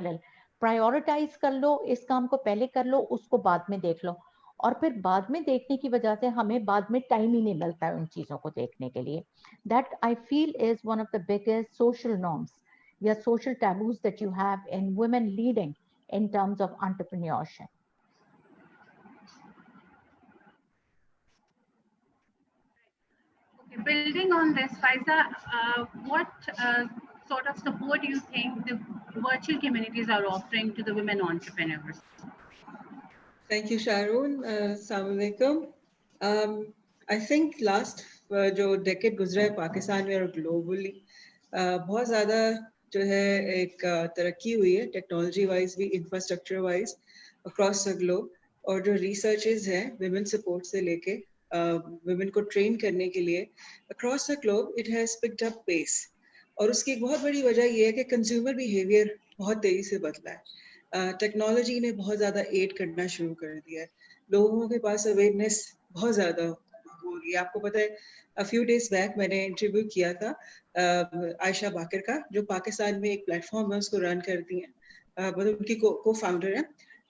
Parallel, prioritise कर लो, इस काम को पहले कर लो, उसको बाद में देख लो। और फिर बाद में देखने की वजह से हमें बाद में टाइम ही नहीं मिलता है उन चीजों को देखने के लिए। That I feel is one of the biggest social norms या social taboos that you have in women leading in terms of entrepreneurship. Okay, building on this, Faiza, what sort of support do you think the virtual communities are offering to the women entrepreneurs? Thank you, Sharon. Assalamu alaikum. I think last जो decade गुजरा है पाकिस्तान में और globally बहुत ज़्यादा जो है एक तरक्की हुई है टेक्नोलॉजी वाइज भी, infrastructure wise across the globe. और जो रिसर्चेस हैं विमेन सपोर्ट से लेके विमेन को ट्रेन करने के लिए across the globe, it has picked up pace. और उसकी एक बहुत बड़ी वजह ये है कि कंज्यूमर बिहेवियर बहुत तेज़ी से बदला है। टेक्नोलॉजी ने बहुत ज़्यादा एड करना शुरू कर दिया है, लोगों के पास अवेयरनेस बहुत ज़्यादा हो गई। आपको पता है a few days back मैंने इंटरव्यू किया था आयशा बाकर का, जो पाकिस्तान में एक प्लेटफॉर्म है उसको रन करती हैं, मतलब उनकी को फाउंडर है,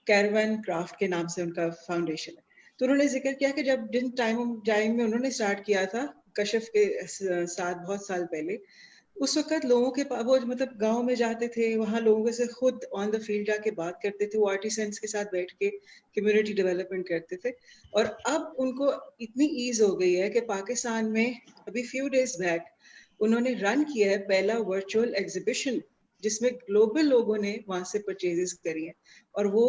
कैरवन क्राफ्ट के नाम से उनका फाउंडेशन है। तो उन्होंने जिक्र किया कि जब जिन टाइम में उन्होंने स्टार्ट किया था कशिफ के साथ बहुत साल पहले, उस वक्त लोगों के वो मतलब गांव में जाते थे, वहाँ लोगों से खुद ऑन द फील्ड जाके बात करते थे, वो आर्टिसंस के साथ बैठ के कम्युनिटी डेवलपमेंट करते थे। और अब उनको इतनी ईज हो गई है कि पाकिस्तान में अभी फ्यू डेज बैक उन्होंने रन किया है पहला वर्चुअल एग्जीबिशन, जिसमें ग्लोबल लोगों ने वहाँ से परचेजेस करी हैं। और वो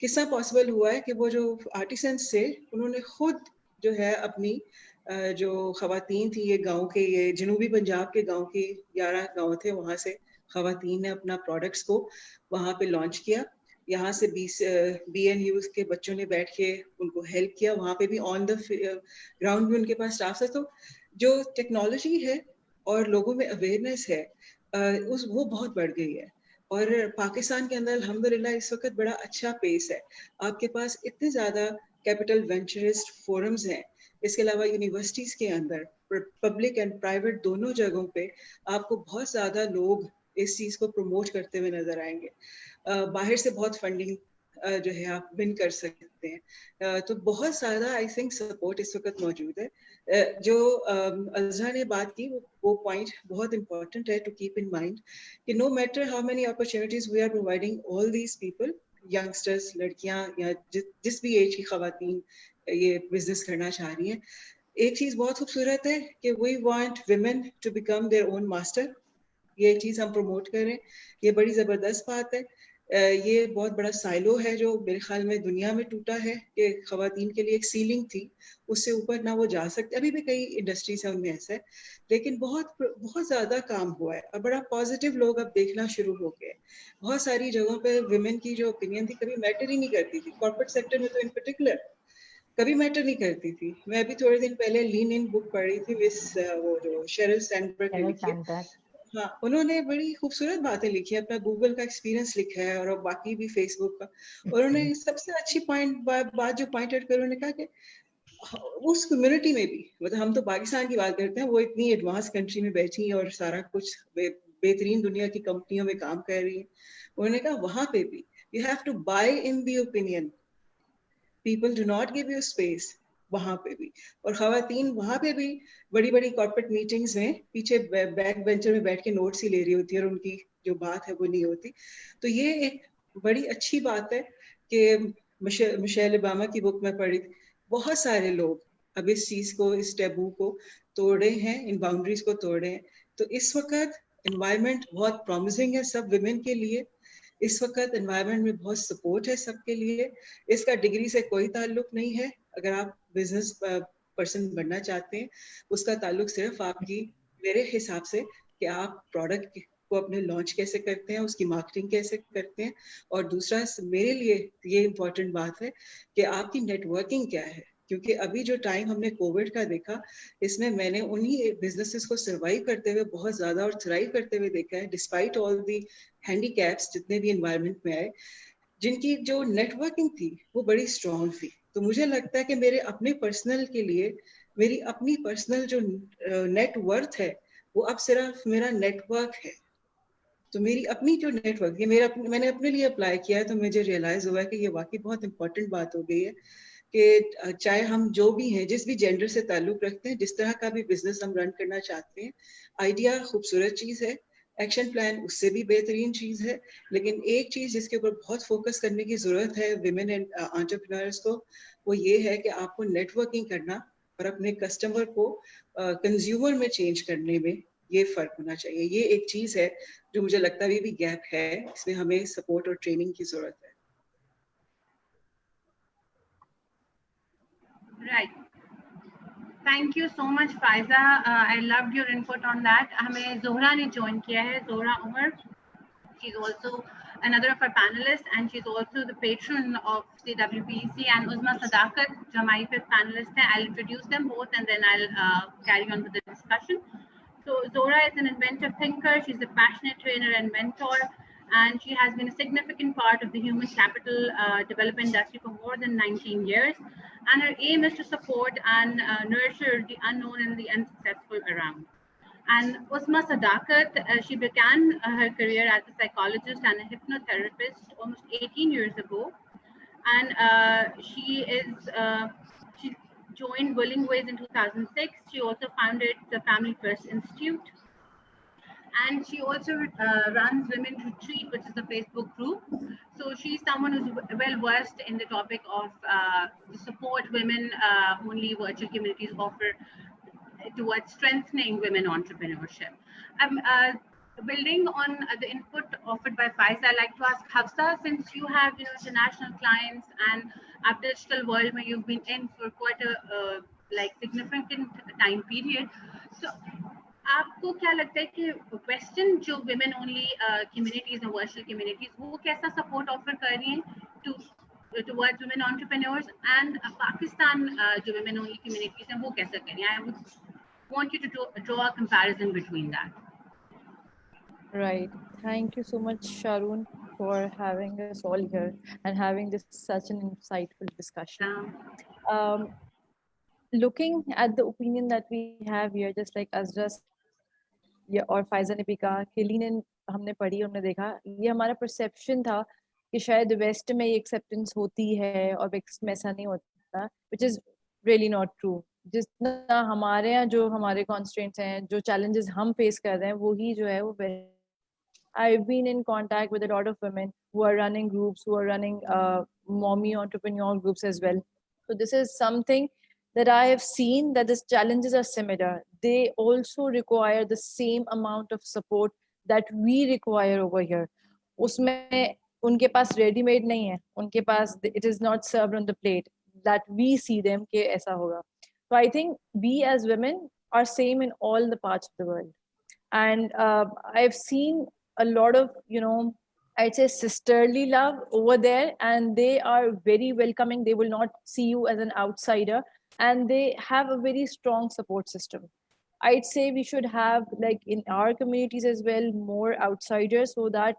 किस तरह पॉसिबल हुआ है कि वो जो आर्टिसंस थे उन्होंने खुद जो है अपनी जो खवातीन थी, ये गांव के, ये जनूबी पंजाब के गांव के 11 गांव थे, वहां से खवातीन ने अपना प्रोडक्ट्स को वहां पे लॉन्च किया। यहाँ से 20 BNU के बच्चों ने बैठ के उनको हेल्प किया, वहाँ पे भी ऑन द ग्राउंड भी उनके पास स्टाफ है। तो जो टेक्नोलॉजी है और लोगों में अवेयरनेस है वो बहुत बढ़ गई है। और पाकिस्तान के अंदर अल्हम्दुलिल्लाह इस वक्त बड़ा अच्छा पेस है, आपके पास इतने ज़्यादा कैपिटल वेंचरिस्ट फोरम्स हैं। इसके अलावा यूनिवर्सिटीज के अंदर पब्लिक एंड प्राइवेट दोनों जगहों पे आपको बहुत ज़्यादा लोग इस चीज़ को प्रमोट करते हुए नजर आएंगे। बाहर से बहुत फंडिंग जो है आप विन कर सकते हैं। तो बहुत सारा आई थिंक सपोर्ट इस वक्त मौजूद है। जो अज़रा ने बात की वो पॉइंट बहुत इंपॉर्टेंट है टू कीप इन माइंड कि no matter how many opportunities we are providing all these people, youngsters, लड़कियां या जिस भी एज की खवातीन ये बिजनेस करना चाह रही हैं, एक चीज बहुत खूबसूरत है कि we want women to become their own master. ये चीज हम प्रमोट करें, ये बड़ी जबरदस्त बात है। ये बहुत बड़ा साइलो है जो मेरे ख्याल में दुनिया में टूटा है कि खवातीन के लिए एक सीलिंग थी, उससे ऊपर ना वो जा सकते। अभी भी कई इंडस्ट्रीज है उनमें ऐसा है, लेकिन बहुत बहुत ज्यादा काम हुआ है और बड़ा पॉजिटिव लोग अब देखना शुरू हो गए। बहुत सारी जगहों पे वुमेन की जो ओपिनियन थी कभी मैटर ही नहीं करती थी, कॉर्पोरेट सेक्टर में तो इन पर्टिकुलर कभी मैटर नहीं करती थी। मैं अभी थोड़े दिन पहले लीन इन बुक पढ़ी थी, वो जो शेरिल सैंडबर्ग ने लिखी है। हाँ, उन्होंने बड़ी खूबसूरत बातें लिखी है, अपना गूगल का एक्सपीरियंस लिखा है और बाकी भी फेसबुक का। और उन्होंने सबसे अच्छी बात जो पॉइंट आउट कर, उन्होंने कहा कि उस कम्युनिटी में भी, मतलब हम तो पाकिस्तान की बात करते हैं, वो इतनी एडवांस कंट्री में बैठी है और सारा कुछ बेहतरीन दुनिया की कंपनियों में काम कर रही है। उन्होंने कहा वहां पे भी you have to buy in the opinion, people do not give you space वहां पे भी। और खवातीन वहां पे भी बड़ी बड़ी कॉर्पोरेट मीटिंग्स में पीछे बैक बेंचर में बैठ के नोट्स ही ले रही होती है और उनकी जो बात है वो नहीं होती। तो ये एक बड़ी अच्छी बात है कि मिशेल ओबामा की बुक में पढ़ी, बहुत सारे लोग अब इस चीज को, इस टैबू को तोड़े हैं, इन बाउंड्रीज को तोड़े हैं। तो इस वक्त एनवायरनमेंट बहुत प्रॉमिसिंग है सब विमेन के लिए। इस वक्त एनवायरनमेंट में बहुत सपोर्ट है सबके लिए। इसका डिग्री से कोई ताल्लुक नहीं है। अगर आप बिजनेस पर्सन बनना चाहते हैं, उसका ताल्लुक सिर्फ आपकी, मेरे हिसाब से, कि आप प्रोडक्ट को अपने लॉन्च कैसे करते हैं, उसकी मार्केटिंग कैसे करते हैं। और दूसरा मेरे लिए ये इम्पोर्टेंट बात है कि आपकी नेटवर्किंग क्या है। क्योंकि अभी जो टाइम हमने कोविड का देखा, इसमें मैंने उन्हीं बिजनेसेस को सर्वाइव करते हुए बहुत ज्यादा और थ्राइव करते हुए देखा है, डिस्पाइट ऑल दी हैंडीकैप्स जितने भी एनवायरनमेंट में आए, जिनकी जो नेटवर्किंग थी वो बड़ी स्ट्रॉन्ग थी। तो मुझे लगता है कि मेरे अपने पर्सनल के लिए, मेरी अपनी पर्सनल जो नेटवर्थ है वो अब सिर्फ मेरा नेटवर्क है। तो मेरी अपनी जो नेटवर्क, ये मैंने अपने लिए अप्लाई किया है, तो मुझे रियलाइज हुआ है कि ये वाकई बहुत इंपॉर्टेंट बात हो गई है कि चाहे हम जो भी हैं, जिस भी जेंडर से ताल्लुक रखते हैं, जिस तरह का भी बिजनेस हम रन करना चाहते हैं, आइडिया खूबसूरत चीज है, एक्शन प्लान उससे भी बेहतरीन चीज है, लेकिन एक चीज जिसके ऊपर बहुत फोकस करने की जरूरत है विमेन एंड एंटरप्रेन्योर्स को, वो ये है कि आपको नेटवर्किंग करना और अपने कस्टमर को कंज्यूमर में चेंज करने में ये फर्क होना चाहिए। ये एक चीज है जो मुझे लगता है अभी भी गैप है, इसमें हमें सपोर्ट और ट्रेनिंग की जरूरत है। Right. Thank you so much, Faiza. I loved your input on that. हमें जोहरा ने join किया है, Zohra Umar. She's also another of our panelists, and she's also the patron of the WPEC, and Uzma Sadakat, जो हमारी fifth panelist है. I'll introduce them both, and then I'll carry on with the discussion. So Zohra is an inventive thinker. She's a passionate trainer and mentor, and she has been a significant part of the human capital development industry for more than 19 years. And her aim is to support and nurture the unknown and the unsuccessful around. And Uzma Sadakat, she began her career as a psychologist and a hypnotherapist almost 18 years ago. And she joined Willing Ways in 2006. She also founded the Family First Institute. And she also runs Women Retreat, which is a Facebook group. So she's someone who's well versed in the topic of the support women only virtual communities offer towards strengthening women entrepreneurship. Building on the input offered by Faiza, I'd like to ask Hafsa, since you have international clients and a digital world where you've been in for quite a significant time period, so आपको क्या लगता है कि western जो women only communities and virtual communities वो कैसा support offer कर रही हैं towards women entrepreneurs, and Pakistan जो women only communities हैं वो कैसा कर रही हैं? I would want you to draw a comparison between that. Right. Thank you so much, Sharoon, for having us all here and having this such an insightful discussion. Looking at the opinion that we have here, just like Azra और Pfizer ने भी कहा कि लीन हमने पढ़ी, हमने देखा, ये हमारा परसेप्शन था कि शायद वेस्ट में ये एक्सेप्टेंस होती है और वेस्ट में ऐसा नहीं होता, which is really not true. जितना हमारे यहाँ जो हमारे कॉन्स्ट्रेंट्स हैं, जो चैलेंजेस हम फेस कर रहे हैं, वही जो है वो I've been in contact with a lot of women who are running groups, who are running mommy entrepreneur groups as well. So this is something that I have seen, that these challenges are similar. They also require the same amount of support that we require over here. उसमें उनके पास ready-made नहीं है, उनके पास it is not served on the plate that we see them कि ऐसा होगा. So I think we as women are same in all the parts of the world. And I've seen a lot of, I'd say sisterly love over there, and they are very welcoming. They will not see you as an outsider, and they have a very strong support system. I'd say we should have, like in our communities as well, more outsiders, so that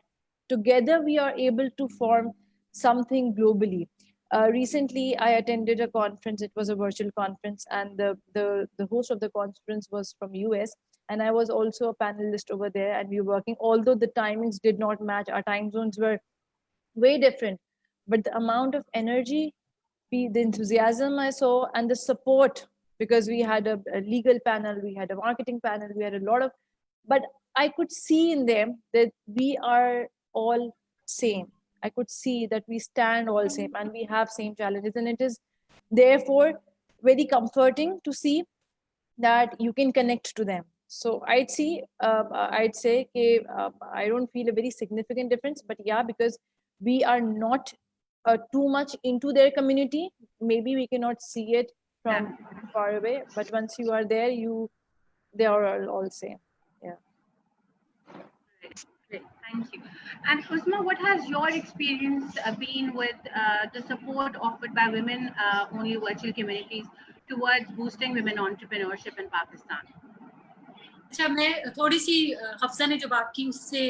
together we are able to form something globally. Recently, I attended a conference. It was a virtual conference, and the host of the conference was from US, and I was also a panelist over there, and we were working, although the timings did not match, our time zones were way different, but the amount of energy, the enthusiasm I saw, and the support, because we had a legal panel, we had a marketing panel, we had a lot of, but I could see in them that we are all same. I could see that we stand all same and we have same challenges, and it is therefore very comforting to see that you can connect to them. So I'd say I don't feel a very significant difference, but yeah, because we are not too much into their community, maybe we cannot see it from far away, but once you are there, they are all same. Yeah. Great, thank you. And Uzma, what has your experience been with the support offered by women only virtual communities towards boosting women entrepreneurship in Pakistan? अच्छा, मैं थोड़ी सी हफ्सा ने जो बात की उससे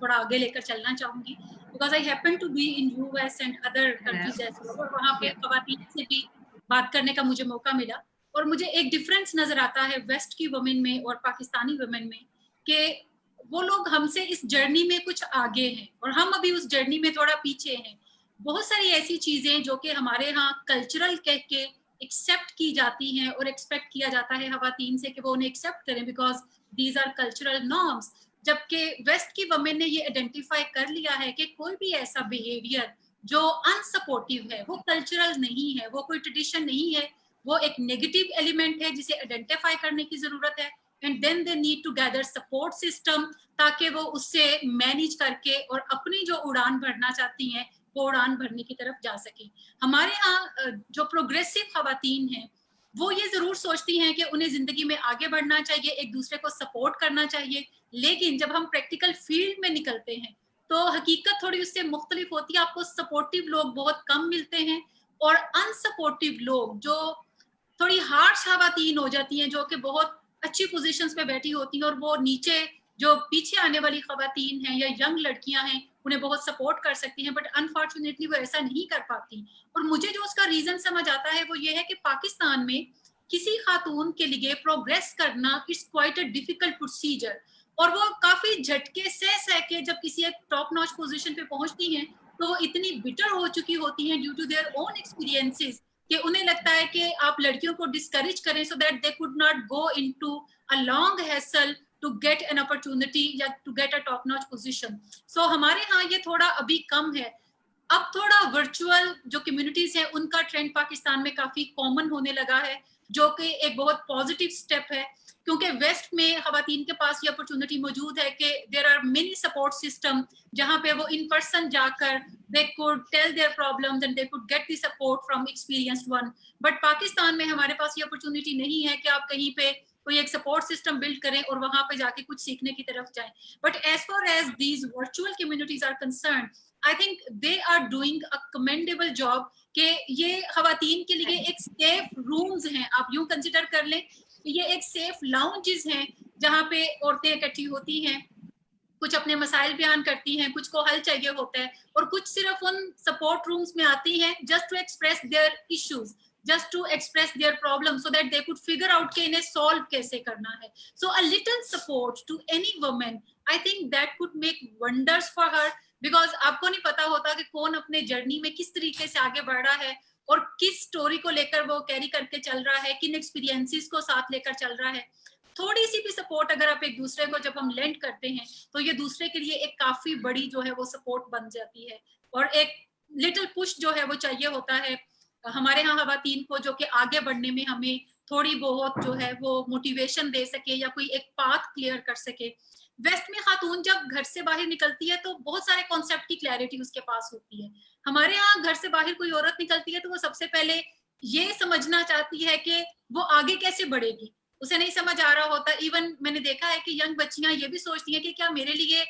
थोड़ा आगे लेकर चलना चाहूंगी, because I happen to be in US and other countries as well, और वहाँ पे खवातीन से भी बात करने का मुझे मौका मिला, और मुझे एक डिफरेंस नजर आता है वेस्ट की वुमेन में और पाकिस्तानी वुमेन में, कि वो लोग हमसे इस जर्नी में कुछ आगे हैं और हम अभी उस जर्नी में थोड़ा पीछे हैं। बहुत सारी ऐसी चीजें जो कि हमारे यहाँ कल्चरल कह के एक्सेप्ट की जाती हैं और एक्सपेक्ट किया जाता है खवातीन से कि वो उन्हें एक्सेप्ट करें because these are cultural norms, जबकि वेस्ट की वमेन ने ये आइडेंटिफाई कर लिया है कि कोई भी ऐसा बिहेवियर जो अनसपोर्टिव है, वो कल्चरल नहीं है, वो कोई ट्रेडिशन नहीं है, वो एक नेगेटिव एलिमेंट है जिसे आइडेंटिफाई करने की जरूरत है and then they need to gather support system ताकि वो उससे मैनेज करके और अपनी जो उड़ान भरना चाहती हैं वो उड़ान भरने की तरफ जा सके। हमारे यहाँ जो प्रोग्रेसिव खवातीन हैं वो ये जरूर सोचती हैं कि उन्हें जिंदगी में आगे बढ़ना चाहिए, एक दूसरे को सपोर्ट करना चाहिए, लेकिन जब हम प्रैक्टिकल फील्ड में निकलते हैं तो हकीकत थोड़ी उससे मुख्तलिफ होती है। आपको सपोर्टिव लोग बहुत कम मिलते हैं और अनसपोर्टिव लोग जो थोड़ी हार्श खवातीन हो जाती हैं, जो कि बहुत अच्छी पोजीशंस पे बैठी होती हैं और वो नीचे जो पीछे आने वाली खवातीन हैं या यंग लड़कियां हैं उन्हें बहुत सपोर्ट कर सकती हैं, बट अनफॉर्चुनेटली वो ऐसा नहीं कर पाती। और मुझे जो उसका रीजन समझ आता है वो ये है कि पाकिस्तान में किसी खातून के लिए प्रोग्रेस करना it's quite a difficult procedure और वो काफी झटके सह के जब किसी एक टॉप नॉच पोजीशन पे पहुंचती हैं तो वो इतनी बिटर हो चुकी होती हैं due to their own experiences कि उन्हें लगता है कि आप लड़कियों को डिस्करेज करें so that they could not go into a long hassle to get an opportunity या to get a top notch position. So हमारे यहाँ ये थोड़ा अभी कम है। अब थोड़ा वर्चुअल जो कम्युनिटीज हैं उनका ट्रेंड पाकिस्तान में काफी कॉमन होने लगा है, जो कि एक बहुत पॉजिटिव स्टेप है, क्योंकि वेस्ट में खवातीन के पास ये अपॉर्चुनिटी मौजूद है कि there are many support system जहां पे वो इन पर्सन जाकर they could tell their problems and they could get the support from experienced one. But Pakistan में हमारे पास ये अपॉर्चुनिटी नहीं है कि आप कहीं पे कोई एक सपोर्ट सिस्टम बिल्ड करें और वहां पे जाके कुछ सीखने की तरफ जाएं। But as far as these virtual communities are concern, I think they are doing a commendable job कि ये खवातीन के लिए एक सेफ रूम्स हैं, आप यूं कंसिडर कर लें, ये एक सेफ लाउंजेस हैं जहाँ पे औरतें इकट्ठी होती हैं, कुछ अपने मसाइल बयान करती हैं, कुछ को हल चाहिए होता है और कुछ सिर्फ उन सपोर्ट रूम्स में आती हैं just to express their issues, just to express their problem so that they could figure out कि इन्हें solve कैसे करना है। So a little support to any woman, I think that could make wonders for her because आपको नहीं पता होता कि कौन अपने जर्नी में किस तरीके से आगे बढ़ रहा है और किस स्टोरी को लेकर वो कैरी करके चल रहा है, किन एक्सपीरियंसेस को साथ लेकर चल रहा है। थोड़ी सी भी सपोर्ट अगर आप एक दूसरे को जब हम लेंड करते हैं तो ये दूसरे के लिए एक काफी बड़ी जो है वो सपोर्ट बन जाती है और एक लिटिल पुश जो है वो चाहिए होता है हमारे यहाँ खवातीन को, जो कि आगे बढ़ने में हमें थोड़ी बहुत जो है वो मोटिवेशन दे सके या कोई एक पाथ क्लियर कर सके। वेस्ट में खातून जब घर से बाहर निकलती है तो बहुत सारे कॉन्सेप्ट की क्लैरिटी उसके पास होती है। हमारे यहाँ घर से बाहर कोई औरत निकलती है तो वो सबसे पहले ये समझना चाहती है कि वो आगे कैसे बढ़ेगी, उसे नहीं समझ आ रहा होता। इवन मैंने देखा है कि यंग बच्चियां ये भी सोचती हैं कि क्या मेरे लिए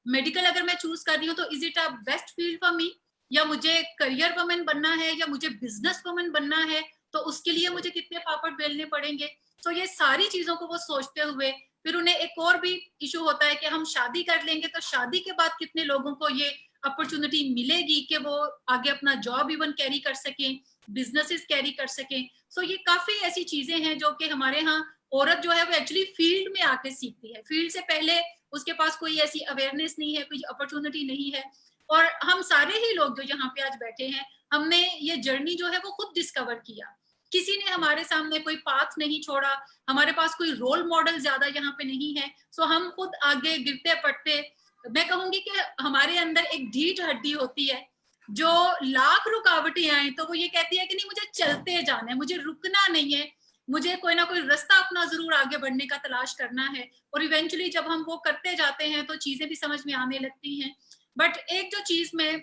मेडिकल अगर मैं चूज कर रही हूँ तो is it a best field for me, या मुझे करियर वुमन बनना है या मुझे बिजनेस वुमन बनना है तो उसके लिए मुझे कितने पापड़ बेलने पड़ेंगे। तो ये सारी चीजों को वो सोचते हुए फिर उन्हें एक और भी इशू होता है कि हम शादी कर लेंगे तो शादी के बाद कितने लोगों को ये अपॉर्चुनिटी मिलेगी कि वो आगे अपना जॉब इवन कैरी कर सकें, बिजनेसेस कैरी कर सकें। सो ये काफी ऐसी चीजें हैं जो कि हमारे यहाँ औरत जो है वो एक्चुअली फील्ड में आके सीखती है, फील्ड से पहले उसके पास कोई ऐसी अवेयरनेस नहीं है, कोई अपॉर्चुनिटी नहीं है। और हम सारे ही लोग जो यहाँ पे आज बैठे हैं हमने ये जर्नी जो है वो खुद डिस्कवर किया, किसी ने हमारे सामने कोई पाथ नहीं छोड़ा, हमारे पास कोई रोल मॉडल ज्यादा यहाँ पे नहीं है। सो हम खुद आगे गिरते पड़ते, मैं कहूंगी कि हमारे अंदर एक ढीठ हड्डी होती है जो लाख रुकावटें आए तो वो ये कहती है कि नहीं मुझे चलते जाना है, मुझे रुकना नहीं है, मुझे कोई ना कोई रास्ता अपना जरूर आगे बढ़ने का तलाश करना है। और इवेंचुअली जब हम वो करते जाते हैं तो चीजें भी समझ में आने लगती हैं। बट एक जो चीज मैं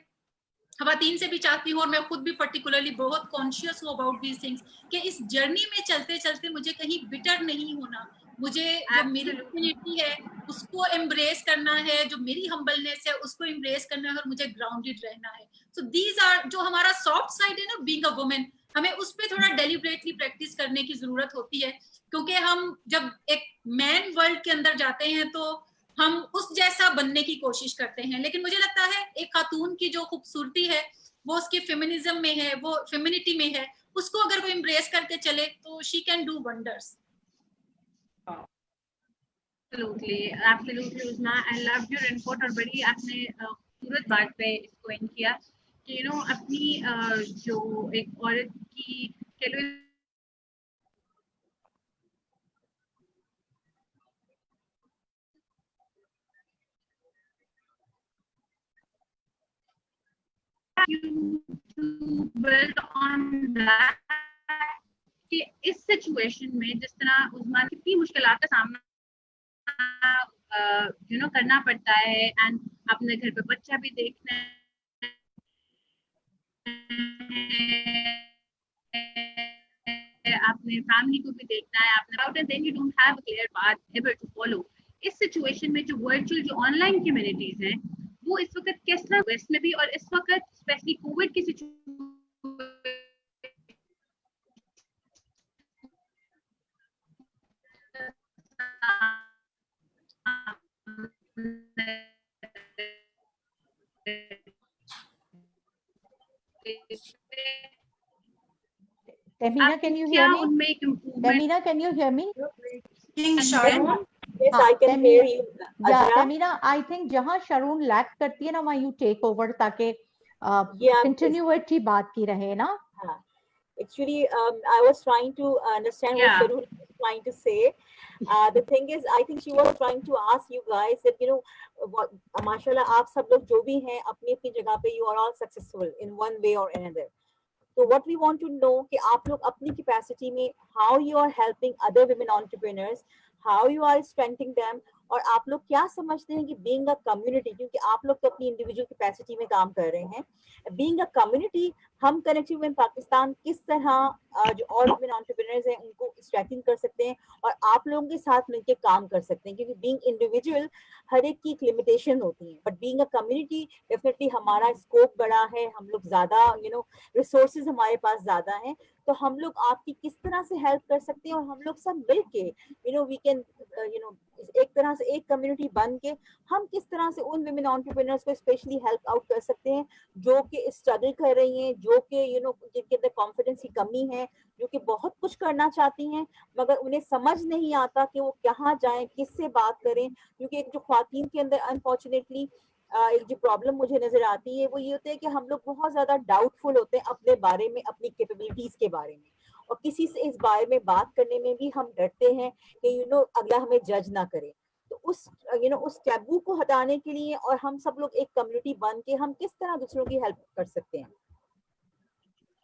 खवातीन से भी चाहती हूँ और मैं खुद भी पर्टिकुलरली बहुत कॉन्शियस हूँ अबाउट दीज थिंग्स कि इस जर्नी में चलते चलते मुझे कहीं बिटर नहीं होना, मुझे जो मेरी कम्युनिटी है उसको एम्ब्रेस करना है, जो मेरी हम्बलनेस है उसको एम्ब्रेस करना है और मुझे ग्राउंडेड रहना है। सो दीज आर जो हमारा सॉफ्ट साइड है ना बीइंग अ वुमेन, हमें उस पर थोड़ा डेलिब्रेटली प्रैक्टिस करने की जरूरत होती है, क्योंकि हम जब एक मैन वर्ल्ड के अंदर जाते हैं तो हम उस जैसा बनने की कोशिश करते हैं। लेकिन मुझे लगता है एक खातून की जो खूबसूरती है वो उसके फेमिनिज्म में है, वो फेमिनिटी में है, उसको अगर वो एम्ब्रेस करके चले तो she can do wonders. Absolutely, Uzma. I loved your input और बड़ी आपने खूबसूरत बात पे इसको इन किया कि अपनी जो एक औरत की कह लो to build on that कि इस सिचुएशन में जिस तरह उस्मान कितनी मुश्किलात का सामना करना पड़ता है एंड अपने घर पे बच्चा भी देखना है, अपने फैमिली को भी देखना है, अपने out and then you don't have a clear path ever to follow. इस सिचुएशन में जो वर्चुअल जो ऑनलाइन कम्युनिटीज हैं वो इस वक्त किस तरह वेस्ट में भी और इस वक्त स्पेशली कोविड की situation Temina, can you hear me? Temina, can you hear me? Sharon? Yes, I can hear you. Yeah, Temina, I think जहाँ Sharon lag करती है ना वहाँ you take over ताकि continuity बात की रहे ना. Actually, I was trying to understand what Sharon was trying to say. The thing is, I think she was trying to ask you guys that, what, mashallah, आप सब लोग जो भी हैं अपनी अपनी जगह पे you are all successful in one way or another. So what we want to know कि आप लोग अपनी capacity में how you are helping other women entrepreneurs, how you are strengthening them, और आप लोग क्या समझते हैं कि being a community, क्योंकि आप लोग तो अपनी individual capacity में काम कर रहे हैं, being a community, हम Connecting Women Pakistan किस तरह जो और women entrepreneurs हैं उनको strengthen कर सकते हैं और आप लोगों के साथ मिलकर काम कर सकते हैं, क्योंकि being individual हर एक की limitation होती है, but being a community definitely हमारा scope बड़ा है, हम लोग ज़्यादा resources हमारे पास ज़्यादा हैं, तो हम लोग आपकी किस तरह से हेल्प कर सकते हैं और हम लोग सब मिल के वी कैन एक तरह से एक कम्युनिटी बन के हम किस तरह से उन विमेन एंटरप्रेन्योर्स को स्पेशली हेल्प आउट कर सकते हैं जो कि स्ट्रगल कर रही हैं, जो कि जिनके अंदर कॉन्फिडेंस की कमी है, जो कि बहुत कुछ करना चाहती हैं मगर उन्हें समझ नहीं आता कि वो कहाँ जाएं, किससे बात करें, क्योंकि एक जो ख्वातीन के अंदर अनफॉर्चुनेटली एक जो प्रॉब्लम मुझे नजर आती है वो ये होता है कि हम लोग बहुत ज्यादा डाउटफुल होते हैं अपने बारे में, अपनी कैपेबिलिटीज के बारे में, और किसी से इस बारे में बात करने में भी हम डरते हैं कि अगला हमें जज ना करे। तो उस उस टैबू को हटाने के लिए और हम सब लोग एक कम्युनिटी बन के हम किस तरह दूसरों की हेल्प कर सकते हैं?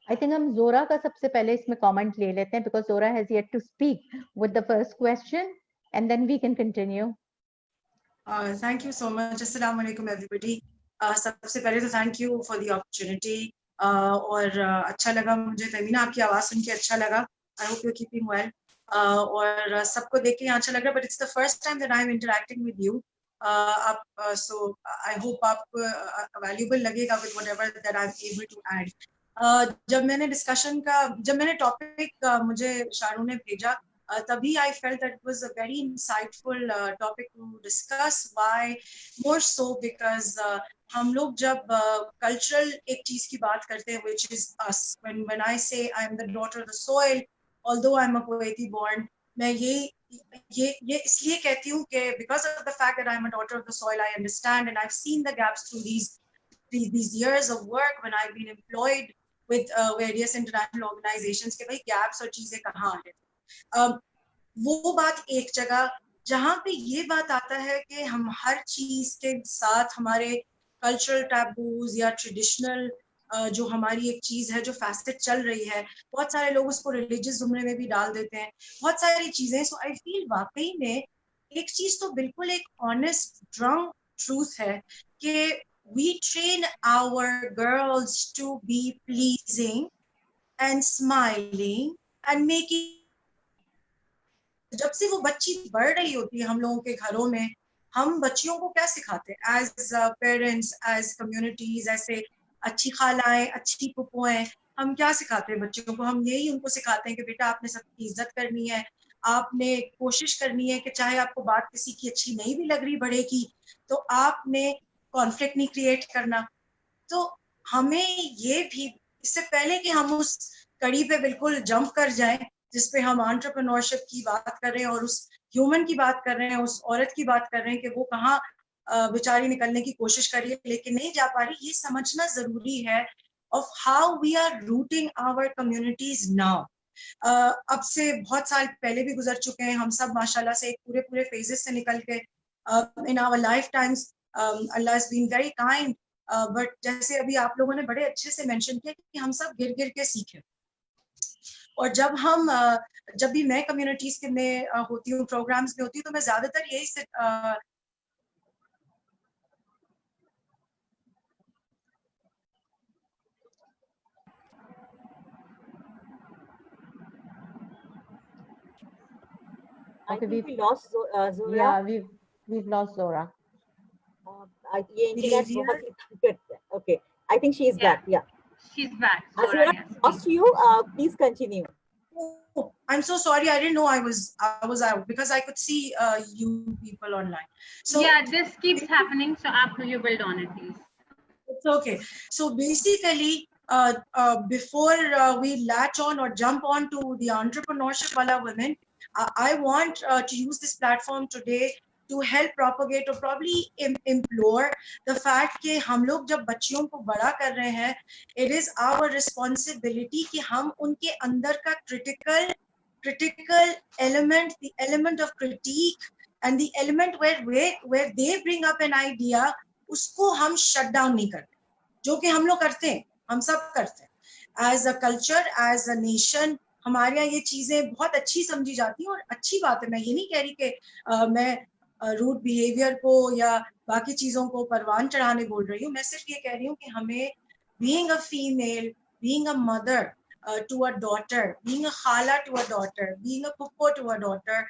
I think हम जोरा का सबसे पहले इसमें कमेंट ले लेते हैं because Zora has yet to speak with the first question and then we can continue. Thank you so much. Assalamu alaikum everybody. सबसे पहले तो thank you for the opportunity. और अच्छा लगा मुझे तमीना, आपकी आवाज सुन के अच्छा लगा. I hope you're keeping well. और सबको देख के अच्छा लग रहा है, but it's the first time that I'm interacting with you. So I hope आपको valuable लगेगा with whatever that I'm able to add. जब मैंने टॉपिक मुझे शारू ने भेजा तभी I felt that it was a very insightful topic to discuss. Why? More so because हम लोग जब cultural एक चीज की बात करते हैं, which is us. When I say I'm the daughter of the soil, although I'm a Kuwaiti born, मैं ये इसलिए कहती हूँ कि because of the fact that I'm a daughter of the soil, I understand and I've seen the gaps through these years of work when I've been employed with various international organizations के भाई gaps और चीजें कहाँ आ रही हैं. वो बात एक जगह जहाँ पे ये बात आता है कि हम हर चीज के साथ हमारे कल्चरल टैबूज या ट्रेडिशनल जो हमारी एक चीज है जो फैसेट चल रही है, बहुत सारे लोग उसको रिलीजियस जुमरे में भी डाल देते हैं, बहुत सारी चीजें. सो आई फील वाकई में एक चीज तो बिल्कुल एक ऑनेस्ट ड्रंक ट्रूथ है कि we train our girls to be pleasing and smiling and making. जब से वो बच्ची बढ़ रही होती है हम लोगों के घरों में, हम बच्चियों को क्या सिखाते हैं एज पेरेंट्स, एज कम्युनिटीज, ऐसे अच्छी खालाएं, अच्छी पुप्पुएं, हम क्या सिखाते हैं बच्चों को? हम यही उनको सिखाते हैं कि बेटा आपने सबकी इज्जत करनी है, आपने कोशिश करनी है कि चाहे आपको बात किसी की अच्छी नहीं भी लग रही बड़े की तो आपने कॉन्फ्लिक्ट नहीं क्रिएट करना. तो हमें ये भी इससे पहले कि हम उस कड़ी पे बिल्कुल जंप कर जाएं, जिसपे हम एंटरप्रेन्योरशिप की बात कर रहे हैं और उस ह्यूमन की बात कर रहे हैं, उस औरत की बात कर रहे हैं कि वो कहाँ बेचारी निकलने की कोशिश कर रही है लेकिन नहीं जा पा रही। ये समझना जरूरी है of how we are rooting our communities now. अब से बहुत साल पहले भी गुजर चुके हैं, हम सब माशाल्लाह से एक पूरे फेजेस से निकल के in our lifetimes Allah has been very kind, but जैसे अभी आप लोगों ने बड़े अच्छे से मेंशन किया कि हम सब गिर गिर के सीखे। और जब भी मैं कम्युनिटीज के में होती हूँ, प्रोग्राम्स में होती हूँ, तो मैं ज्यादातर यही I think we lost Zora. Yeah, we've lost Zora. ये internet बहुत ही करता है. Okay, I think she is back. Yeah, she's back. Zora, lost you. Please continue. Oh, I'm so sorry. I didn't know I was out because I could see you people online. So yeah, this keeps happening. So you build on it, please. It's okay. So basically, before we latch on or jump on to the entrepreneurship wala women, I want to use this platform today to help propagate or probably implore the fact कि हम लोग जब बच्चियों को बड़ा कर रहे हैं, it is our responsibility कि हम उनके अंदर का critical element, the element of critique and the element where they bring up an idea, उसको हम shut down नहीं करते, जो कि हम लोग करते हैं, हम सब करते हैं। As a culture, as a nation, हमारे यहाँ ये चीजें बहुत अच्छी समझी जाती हैं और अच्छी बात है। मैं ये नहीं कह रही कि मैं रूड बिहेवियर को या बाकी चीजों को परवान चढ़ाने बोल रही हूँ। मैं सिर्फ ये कह रही हूँ कि हमें being a female, being a mother to a daughter, being a khala to a daughter, being a puppo to a daughter,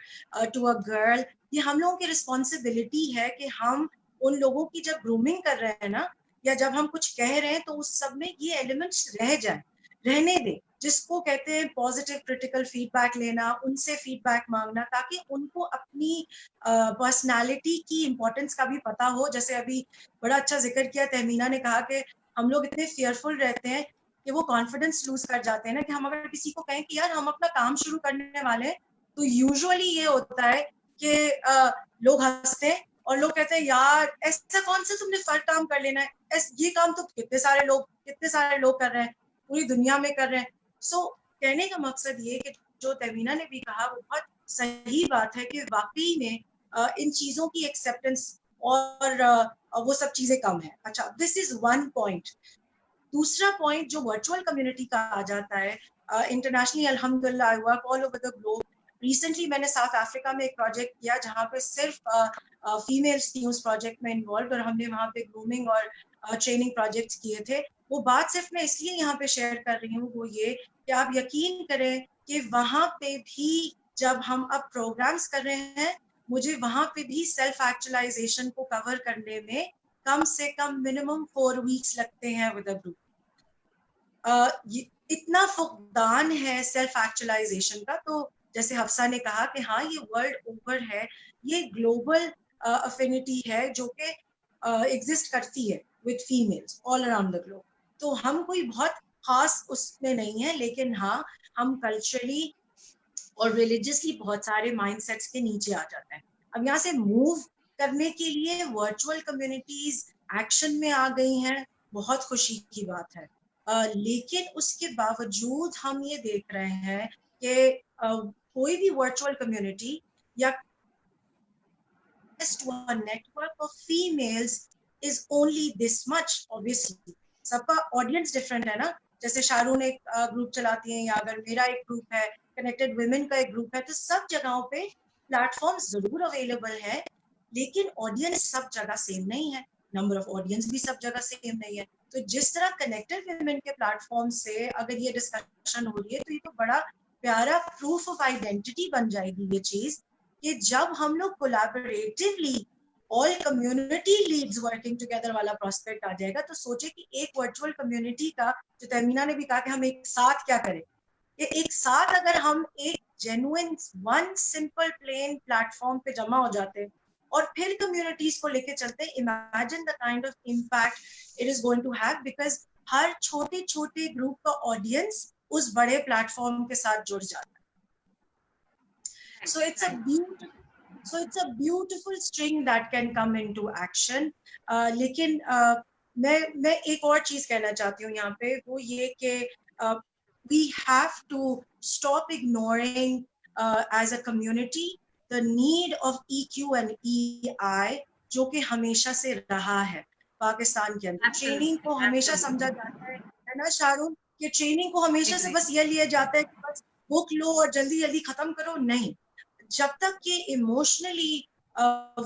to a girl, ये हम लोगों की रिस्पॉन्सिबिलिटी है कि हम उन लोगों की जब ग्रूमिंग कर रहे हैं ना, या जब हम कुछ कह रहे हैं तो उस सब में ये एलिमेंट्स रह जाए, रहने दें, जिसको कहते हैं पॉजिटिव क्रिटिकल फीडबैक लेना, उनसे फीडबैक मांगना, ताकि उनको अपनी पर्सनालिटी की इम्पोर्टेंस का भी पता हो। जैसे अभी बड़ा अच्छा जिक्र किया तहमीना ने, कहा कि हम लोग इतने फियरफुल रहते हैं कि वो कॉन्फिडेंस लूज कर जाते हैं ना, कि हम अगर किसी को कहें कि यार हम अपना काम शुरू करने वाले हैं, तो यूजुअली ये होता है कि लोग हंसते हैं और लोग कहते हैं यार ऐसा कौन सा तुमने फर्क काम कर लेना है, ये काम तो कितने सारे लोग कर रहे हैं, पूरी दुनिया में कर रहे हैं। सो कहने का मकसद ये कि जो तहमीना ने भी कहा वो बहुत सही बात है कि वाकई में इन चीजों की एक्सेप्टेंस और वो सब चीजें कम है। अच्छा, दिस इज वन पॉइंट। दूसरा पॉइंट जो वर्चुअल कम्युनिटी का आ जाता है, इंटरनेशनली अल्हम्दुलिल्लाह I work all over the globe. Recently मैंने साउथ अफ्रीका में एक प्रोजेक्ट किया जहाँ पे सिर्फ फीमेल्स थी उस प्रोजेक्ट में इन्वॉल्व, और हमने वहाँ पे ग्रूमिंग और ट्रेनिंग प्रोजेक्ट्स किए थे। वो बात सिर्फ मैं इसलिए यहाँ पे शेयर कर रही हूँ, वो ये कि आप यकीन करें कि वहाँ पे भी जब हम अब प्रोग्राम्स कर रहे हैं, मुझे वहाँ पे भी सेल्फ एक्चुअलाइजेशन को कवर करने में कम से कम मिनिमम 4 वीक्स लगते हैं विद अ ग्रुप। इतना फुकदान है सेल्फ एक्चुअलाइजेशन का। तो जैसे हफ्सा ने कहा कि हाँ ये वर्ल्ड ओवर है, ये ग्लोबल अफिनिटी है जो कि एग्जिस्ट करती है with females all around the globe. तो हम कोई बहुत खास उसमें नहीं है, लेकिन हाँ हम कल्चरली और रिलीजियसली बहुत सारे माइंडसेट्स के नीचे आ जाते हैं। अब यहाँ से मूव करने के लिए वर्चुअल कम्युनिटीज एक्शन में आ गई हैं, बहुत खुशी की बात है। लेकिन उसके बावजूद हम ये देख रहे हैं कि कोई भी वर्चुअल कम्युनिटी या network of females is only this much. Obviously सबका ऑडियंस डिफरेंट है ना, जैसे शाहरुन एक ग्रुप चलाती हैं या अगर मेरा एक ग्रुप है, कनेक्टेड वुमेन का एक ग्रुप है, तो सब जगहों पे प्लेटफॉर्म जरूर अवेलेबल है, लेकिन ऑडियंस सब जगह सेम नहीं है, नंबर ऑफ ऑडियंस भी सब जगह सेम नहीं है। तो जिस तरह कनेक्टेड वुमेन के प्लेटफॉर्म से अगर ये डिस्कशन हो रही है, तो ये तो बड़ा प्यारा प्रूफ ऑफ आइडेंटिटी बन जाएगी ये चीज, कि जब हम लोग collaboratively all community leads working together वाला प्रोस्पेक्ट आ जाएगा। तो सोचे कि एक वर्चुअल कम्युनिटी का, जो तहमीना ने भी कहा कि हम एक साथ क्या करें, ये एक साथ अगर हम एक genuine one simple plain platform पे जमा हो जाते हैं और फिर कम्युनिटीज को लेके चलते हैं, imagine the kind of impact it is going to have, because हर छोटे छोटे ग्रुप का ऑडियंस उस बड़े प्लेटफॉर्म के साथ जुड़ जाता है। So it's a beautiful string that can come into action. लेकिन मैं एक और चीज कहना चाहती हूँ यहाँ पे, वो ये कि we have to stop ignoring as a community the need of EQ and EI, जो कि हमेशा से रहा है पाकिस्तान के अंदर. ट्रेनिंग को हमेशा समझा जाता है ना शारून, कि ट्रेनिंग को हमेशा से बस ये लिया जाता है कि बस बुक लो और जल्दी जल्दी खत्म करो. नहीं, जब तक कि इमोशनली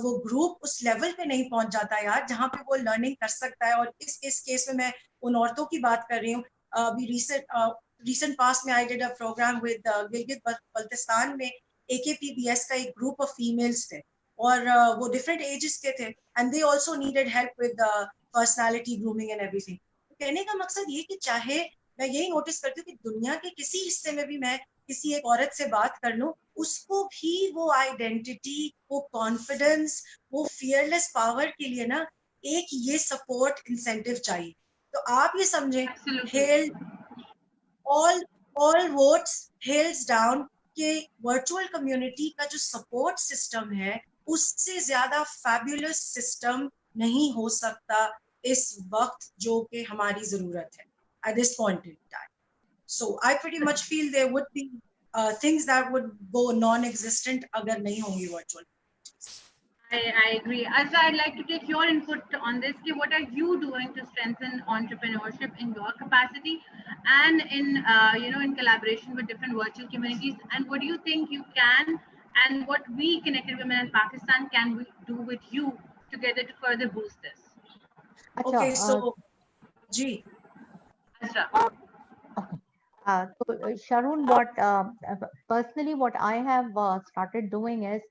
वो ग्रुप उस लेवल पे नहीं पहुंच जाता यार, जहाँ पे वो लर्निंग कर सकता है. और इस केस में मैं उन औरतों की बात कर रही हूँ. अभी रिसेंट पास्ट में I did a programme with Gilgit Baltistan में. AKPBS का एक ग्रुप ऑफ फीमेल्स थे और वो डिफरेंट एजेस के थे, and they also needed help with personality grooming and everything. कहने का मकसद ये कि चाहे मैं यही नोटिस करती हूँ कि दुनिया के किसी हिस्से में भी मैं किसी एक औरत से बात कर लूं, उसको भी वो आइडेंटिटी, वो कॉन्फिडेंस, वो फियरलेस पावर के लिए ना एक ये सपोर्ट इंसेंटिव चाहिए. तो आप ये समझें, हेल ऑल वोट्स हेल्स डाउन के वर्चुअल कम्युनिटी का जो सपोर्ट सिस्टम है, उससे ज्यादा फैबुलस सिस्टम नहीं हो सकता इस वक्त जो कि हमारी जरूरत है at this point in time. So I pretty much feel there would be things that would go non-existent agar nahi hongi virtual. I agree. Azra, I'd like to take your input on this. What are you doing to strengthen entrepreneurship in your capacity and in in collaboration with different virtual communities? And what do you think you can, and what we Connected Women in Pakistan can we do with you together to further boost this? Okay, so Ji. Azra. So Sharoon, what personally what I have started doing is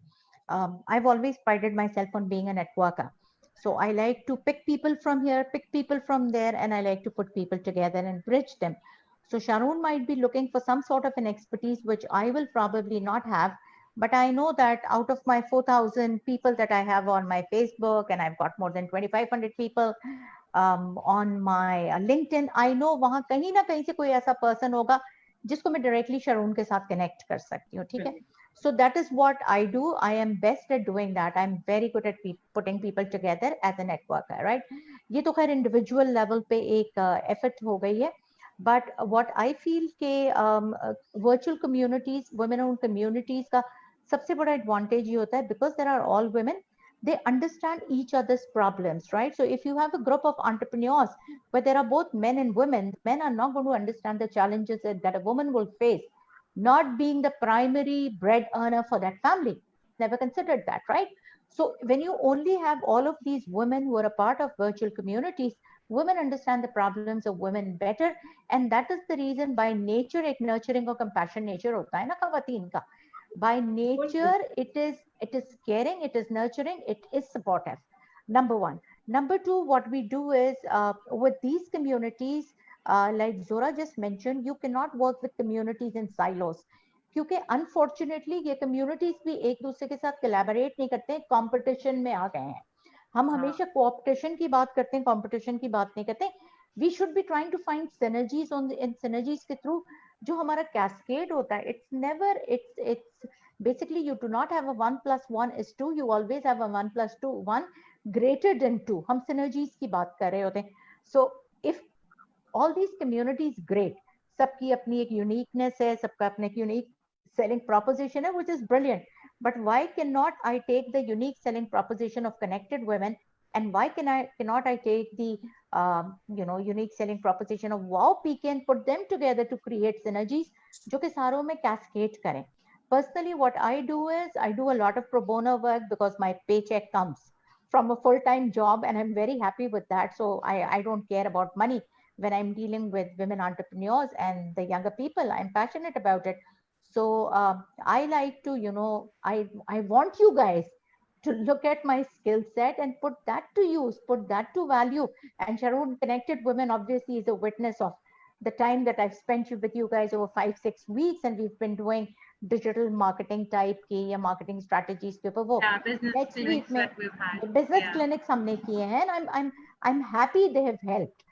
I've always prided myself on being a networker. So I like to pick people from here, pick people from there, and I like to put people together and bridge them. So Sharoon might be looking for some sort of an expertise which I will probably not have, but I know that out of my 4,000 people that I have on my Facebook, and I've got more than 2,500 people on my LinkedIn, I know वहाँ कहीं ना कहीं से कोई ऐसा person होगा जिसको मैं directly Sharoon के साथ connect कर सकती हूँ, ठीक है? So that is what I do. I am best at doing that. I'm very good at putting people together as a networker, right? ये तो खैर individual level पे एक effort हो गई है. But what I feel के virtual communities, women-owned communities का सबसे बड़ा advantage ये होता है because there are all women. They understand each other's problems, right? So if you have a group of entrepreneurs where there are both men and women, men are not going to understand the challenges that a woman will face, not being the primary bread earner for that family. Never considered that, right? So when you only have all of these women who are a part of virtual communities, women understand the problems of women better, and that is the reason by nature एक nurturing और compassion nature होता है ना ख़वातीन का. By nature, it is caring, it is nurturing, it is supportive. Number one. Number two, what we do is with these communities, like Zora just mentioned, you cannot work with communities in silos. क्योंकि unfortunately ये communities भी एक दूसरे के साथ collaborate नहीं करते हैं, competition में आ गए हैं. हम हमेशा cooptation की बात करते हैं, competition की बात नहीं करते. We should be trying to find synergies in synergies के through जो हमारा cascade होता है. It's never, it's basically you do not have a 1 + 1 = 2. You always have a 1 + 2, 1 greater than 2. हम synergies की बात कर रहे होते हैं. So if all these communities great, सबकी अपनी एक uniqueness है, सबका अपना एक unique selling proposition है, which is brilliant. But why cannot I take the unique selling proposition of Connected Women, and why cannot I take the unique selling proposition of Wow PK and put them together to create synergies जो कि सारों में cascade करें. Personally, what I do is I do a lot of pro bono work because my paycheck comes from a full-time job, and I'm very happy with that. So I don't care about money when I'm dealing with women entrepreneurs and the younger people. I'm passionate about it. So I like to, I want you guys to look at my skill set and put that to use, put that to value. And Sharoon, Connected Women obviously is a witness of the time that I've spent with you guys over 5-6 weeks, and we've been doing digital marketing type की या marketing strategies के ऊपर वो next week में business clinics हमने किए हैं, and I'm happy they have helped.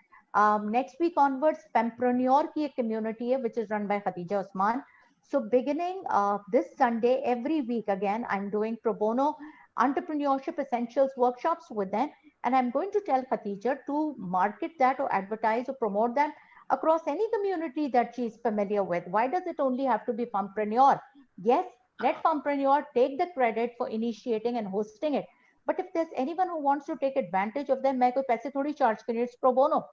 Next week onwards, Fempreneur की एक community है which is run by Khadija Usman. So beginning this Sunday, every week again, I'm doing pro bono entrepreneurship essentials workshops with them. And I'm going to tell Khatija to market that or advertise or promote them across any community that she's familiar with. Why does it only have to be Fumpreneur? Yes, let Fumpreneur take the credit for initiating and hosting it. But if there's anyone who wants to take advantage of them, मैं कोई पैसे थोड़ी charge करी, it's pro bono.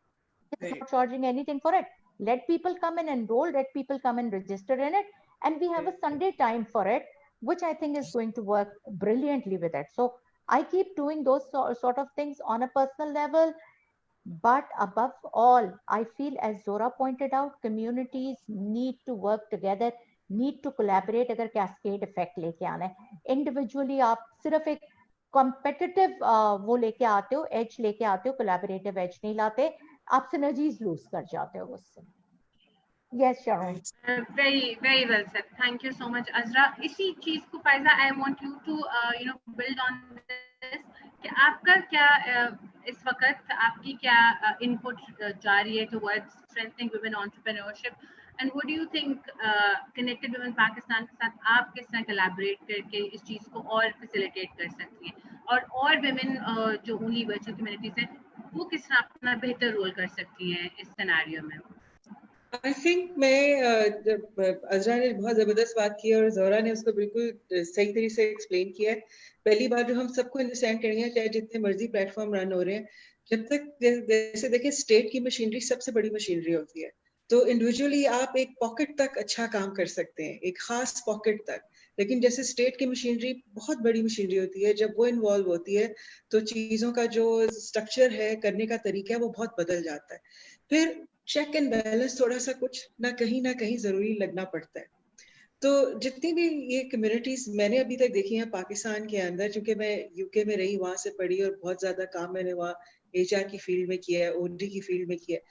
It's not charging anything for it. Let people come and enroll, let people come and register in it. And we have a Sunday time for it, which I think is going to work brilliantly with it. So I keep doing those sort of things on a personal level. But above all, I feel, as Zora pointed out, communities need to work together, need to collaborate अगर cascade effect लेके आना है. Individually आप सिर्फ एक competitive वो लेके आते हो, edge लेके आते हो, collaborative edge नहीं लाते, आप synergies lose कर जाते हो उससे. Yes, Sharon. Very, very well said. Thank you so much, Azra. इसी चीज को Faiza, I want you to build on this. कि आपका क्या इस वक्त आपकी क्या input जा रही है towards strengthening women entrepreneurship, and what do you think Connected Women Pakistan के साथ आप किस तरह collaborate करके इस चीज को और facilitate कर सकती हैं, और women जो only virtual communities हैं वो किस तरह अपना बेहतर रोल कर सकती हैं इस सिनेरियो में? I think अज़रा ने बहुत जबरदस्त बात की और ज़ोरा ने उसको बिल्कुल सही तरीके से एक्सप्लेन किया है. पहली बात जो हम सबको अंडरस्टैंड करनी है, चाहे जितने मर्जी प्लेटफॉर्म रन हो रहे हैं, जब तक जैसे देखिए स्टेट की मशीनरी सबसे बड़ी मशीनरी होती है, तो इंडिविजुअली आप एक पॉकेट तक अच्छा काम कर सकते हैं, एक खास पॉकेट तक. लेकिन जैसे स्टेट की मशीनरी बहुत बड़ी मशीनरी होती है, जब वो इन्वॉल्व होती है तो चीज़ों का जो स्ट्रक्चर है, करने का तरीका है, वो बहुत बदल जाता है. फिर चेक एंड बैलेंस थोड़ा सा कुछ ना कहीं जरूरी लगना पड़ता है. तो जितनी भी ये कम्युनिटीज मैंने अभी तक देखी हैं पाकिस्तान के अंदर, चूंकि मैं यूके में रही, वहां से पढ़ी और बहुत ज्यादा काम मैंने वहाँ एचआर की फील्ड में किया है, ओडी की फील्ड में किया है,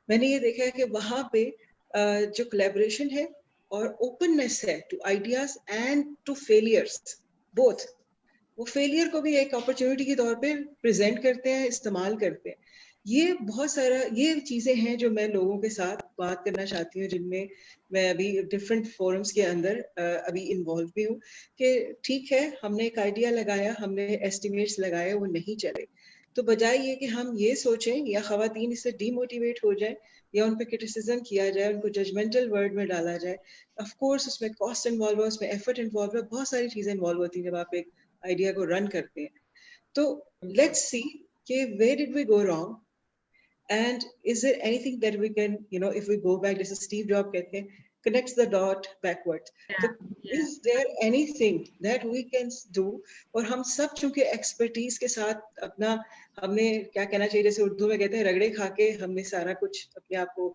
मैंने ये देखा है कि वहां पे जो कोलैबोरेशन है और ओपननेस है to ideas and to failures both, वो फेलियर को भी एक अपॉर्चुनिटी के तौर पे प्रेजेंट करते हैं, इस्तेमाल करते हैं. ये बहुत सारा ये चीजें हैं जो मैं लोगों के साथ बात करना चाहती हूँ, जिनमें मैं अभी डिफरेंट फोरम्स के अंदर अभी इन्वॉल्व भी हूँ. कि ठीक है, हमने एक आइडिया लगाया, हमने एस्टिमेट्स लगाए, वो नहीं चले, तो बजाय ये कि हम ये सोचें या खवातीन इससे डीमोटिवेट हो जाए या उन पे क्रिटिसिज्म किया जाए, उनको जजमेंटल वर्ड में डाला जाए. ऑफ कोर्स उसमें कॉस्ट इन्वॉल्व है, उसमें एफर्ट इन्वॉल्व है, बहुत सारी चीजें इन्वॉल्व होती हैं जब आप एक आइडिया को रन करते हैं. तो लेट्स सी कि where did we go wrong, and is there anything that we can, if we go back, this is Steve Jobs कहते हैं, connects the dot backwards. So is there anything that we can do? और हम सब चूंकि expertise के साथ अपना, हमने क्या कहना चाहिए, जैसे उर्दू में कहते हैं रगड़े खा के हमने सारा कुछ अपने आप को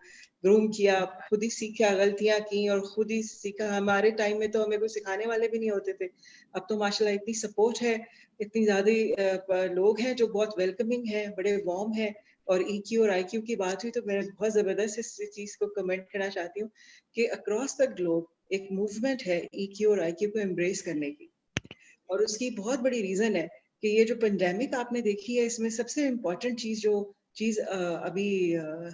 ग्रूम किया, खुद ही सीखा, गलतियां की और खुद ही सीखा. हमारे टाइम में तो हमें कोई सिखाने वाले भी नहीं होते थे. अब तो माशाल्लाह इतनी सपोर्ट है, इतनी ज्यादा लोग हैं जो बहुत वेलकमिंग है, बड़े वार्म है. और EQ और IQ की बात हुई तो मैं बहुत जबरदस्त इस चीज को कमेंट करना चाहती हूँ कि अक्रॉस द ग्लोब एक मूवमेंट है EQ और IQ को एम्ब्रेस करने की. और उसकी बहुत बड़ी रीजन है कि ये जो पेंडेमिक आपने देखी है, इसमें सबसे इम्पोर्टेंट चीज अभी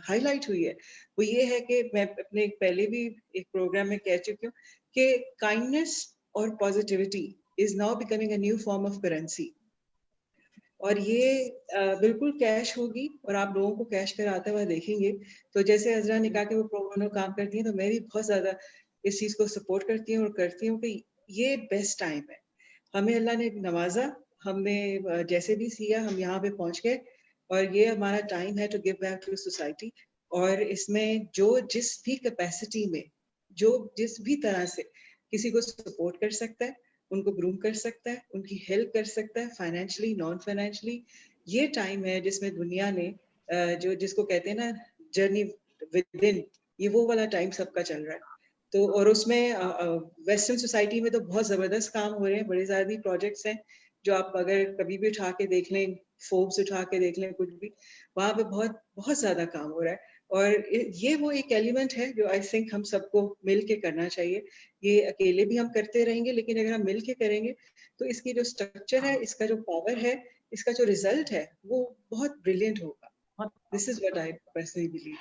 हाईलाइट हुई है, वो ये है कि मैं अपने पहले भी एक प्रोग्राम में कह चुकी हूँ कि काइंडनेस और positivity is now becoming a new form of currency. और ये बिल्कुल कैश होगी और आप लोगों को कैश कराते हुए देखेंगे. तो जैसे अज़रा ने कहा कि वो प्रो बोनो काम करती हैं, तो मैं भी बहुत ज़्यादा इस चीज़ को सपोर्ट करती हूँ और करती हूँ कि ये बेस्ट टाइम है. हमें अल्लाह ने नवाजा, हमने जैसे भी सिया हम यहाँ पे पहुँच गए, और ये हमारा टाइम है to give back to society. और इसमें जो जिस भी कैपेसिटी में, जो जिस भी तरह से किसी को सपोर्ट कर सकता है, उनको ग्रूम कर सकता है, उनकी हेल्प कर सकता है, फाइनेंशियली, नॉन फाइनेंशियली. ये टाइम है जिसमें दुनिया ने जो जिसको कहते हैं ना जर्नी विद इन, ये वो वाला टाइम सबका चल रहा है. तो और उसमें वेस्टर्न सोसाइटी में तो बहुत जबरदस्त काम हो रहे हैं, बड़े ज्यादा प्रोजेक्ट्स हैं जो आप अगर कभी भी उठा के देख लें, फोर्ब्स उठा के देख लें, कुछ भी, वहाँ पे बहुत बहुत ज्यादा काम हो रहा है. और ये वो एक एलिमेंट है जो आई थिंक हम सबको मिल के करना चाहिए. ये अकेले भी हम करते रहेंगे, लेकिन अगर हम मिल के करेंगे तो इसकी जो स्ट्रक्चर है, इसका जो पावर है, इसका जो रिजल्ट है, वो बहुत ब्रिलियंट होगा. This is what I personally believe.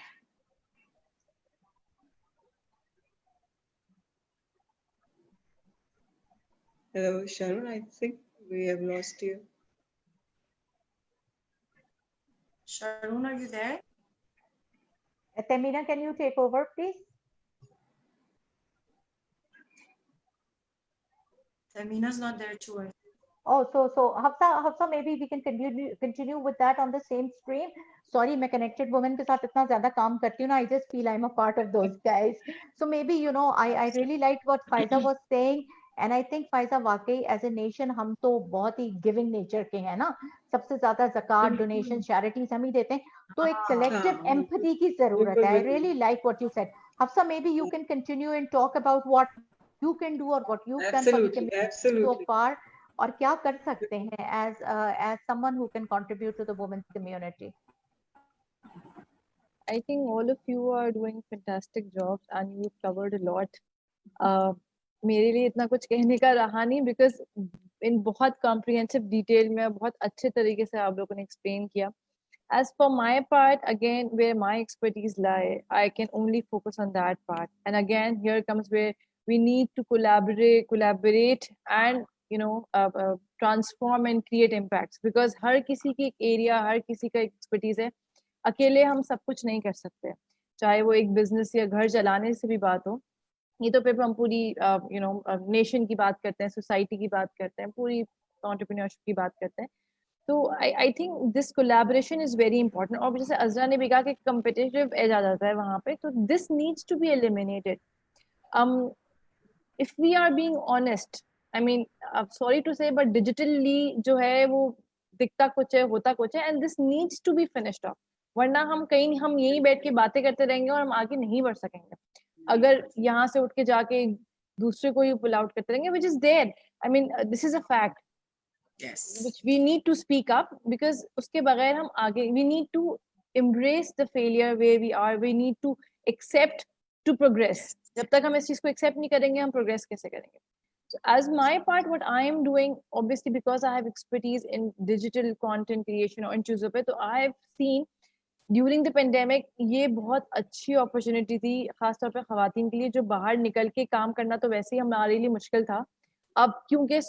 Hello, Sharon. I think we have lost you. Sharon, are you there? Temina, can you take over, please? Tamina's not there too. Oh, so Hafsa, maybe we can continue with that on the same stream. Sorry, मैं connected women के साथ इतना ज़्यादा काम करती हूँ ना. I just feel I'm a part of those guys. So maybe I really liked what Faiza was saying, and I think Faiza वाकई as a nation हम तो बहुत ही giving nature के हैं ना. सबसे ज़्यादा ज़कात, donation, charities हम ही देते हैं. तो एक collective empathy की ज़रूरत है. I really like what you said. Hafsa, maybe you can continue and talk about what you can do or what you've done for the community so far. और क्या कर सकते हैं as someone who can contribute to the women's community? I think all of you are doing fantastic jobs and you've covered a lot. मेरे लिए इतना कुछ कहने का रहा नहीं because in बहुत comprehensive detail में बहुत अच्छे तरीके से आप लोगों ने explain किया. As for my part, again, where my expertise lie, I can only focus on that part. And again, here comes where we need to collaborate and transform and create impacts, because हर किसी की एक area, हर किसी का expertise है. अकेले हम सब कुछ नहीं कर सकते, चाहे वो एक business या घर चलाने से भी बात हो. ये तो फिर हम पूरी nation की बात करते हैं, society की बात करते हैं, पूरी entrepreneurship की बात करते हैं. तो I think this collaboration is very important. और जैसे अज़रा ने भी कहा कि competitive edge आ जाता है वहाँ पे, तो this needs to be eliminated. If we are being honest, I mean, sorry to say, but digitally जो है वो दिखता कुछ है, होता कुछ है, and this needs to be finished off. वरना हम यहीं बैठ के बातें करते रहेंगे और हम आगे नहीं बढ़ सकेंगे. अगर यहाँ से उठ के जाके दूसरे को ही pull out करते रहेंगे, which is there. I mean, this is a fact. Yes. Which we need to speak up, because उसके बगैर हम आगे, we need to embrace the failure where we are. We need to accept to progress. जब तक हम इस चीज को accept नहीं करेंगे, हम progress कैसे करेंगे? So as my part, what I am doing, obviously because I have expertise in digital content creation और इन चीजों पे, तो I have seen during the pandemic ये बहुत अच्छी opportunity थी, खासतौर पे खवातीन के लिए, जो बाहर निकल के काम करना तो वैसे ही हमारे लिए मुश्किल था. अब क्योंकि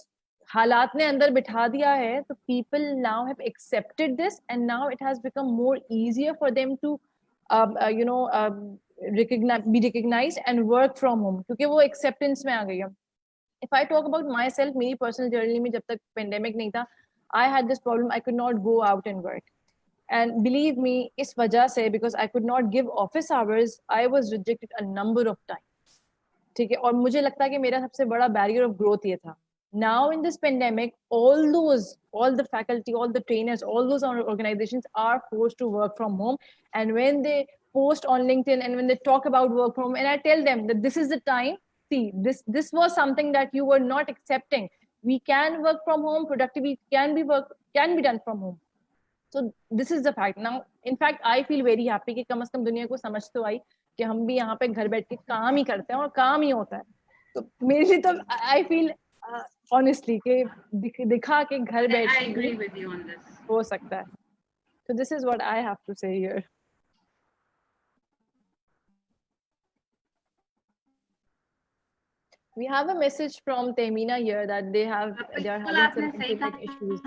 हालात ने अंदर बिठा दिया है, तो people now have accepted this, and now it has become more easier for them to be recognized and work from home, क्योंकि वो acceptance में आ गई है. If I talk about myself, मेरी personal journey में जब तक pandemic नहीं था, I had this problem. I could not go out and work, and believe me, इस वजह से, because I could not give office hours, I was rejected a number of times. ठीक है, और मुझे लगता है कि मेरा सबसे बड़ा barrier of growth ये था. Now in this pandemic, all the faculty, all the trainers, all those organizations are forced to work from home. And when they post on LinkedIn and when they talk about work from home, and I tell them that this is the time, see, this was something that you were not accepting. We can work from home, productivity can be done from home. So this is the fact. Now, in fact, I feel very happy कि कम से कम दुनिया को समझ तो आई कि हम भी यहाँ पे घर बैठ के काम ही करते हैं और काम ही होता है. तो मेरे लिए तो I feel honestly कि दिखा के घर बैठ के I agree with you on this. हो सकता है. So this is what I have to say here. We have a message from Temina here that they are having some internet issues.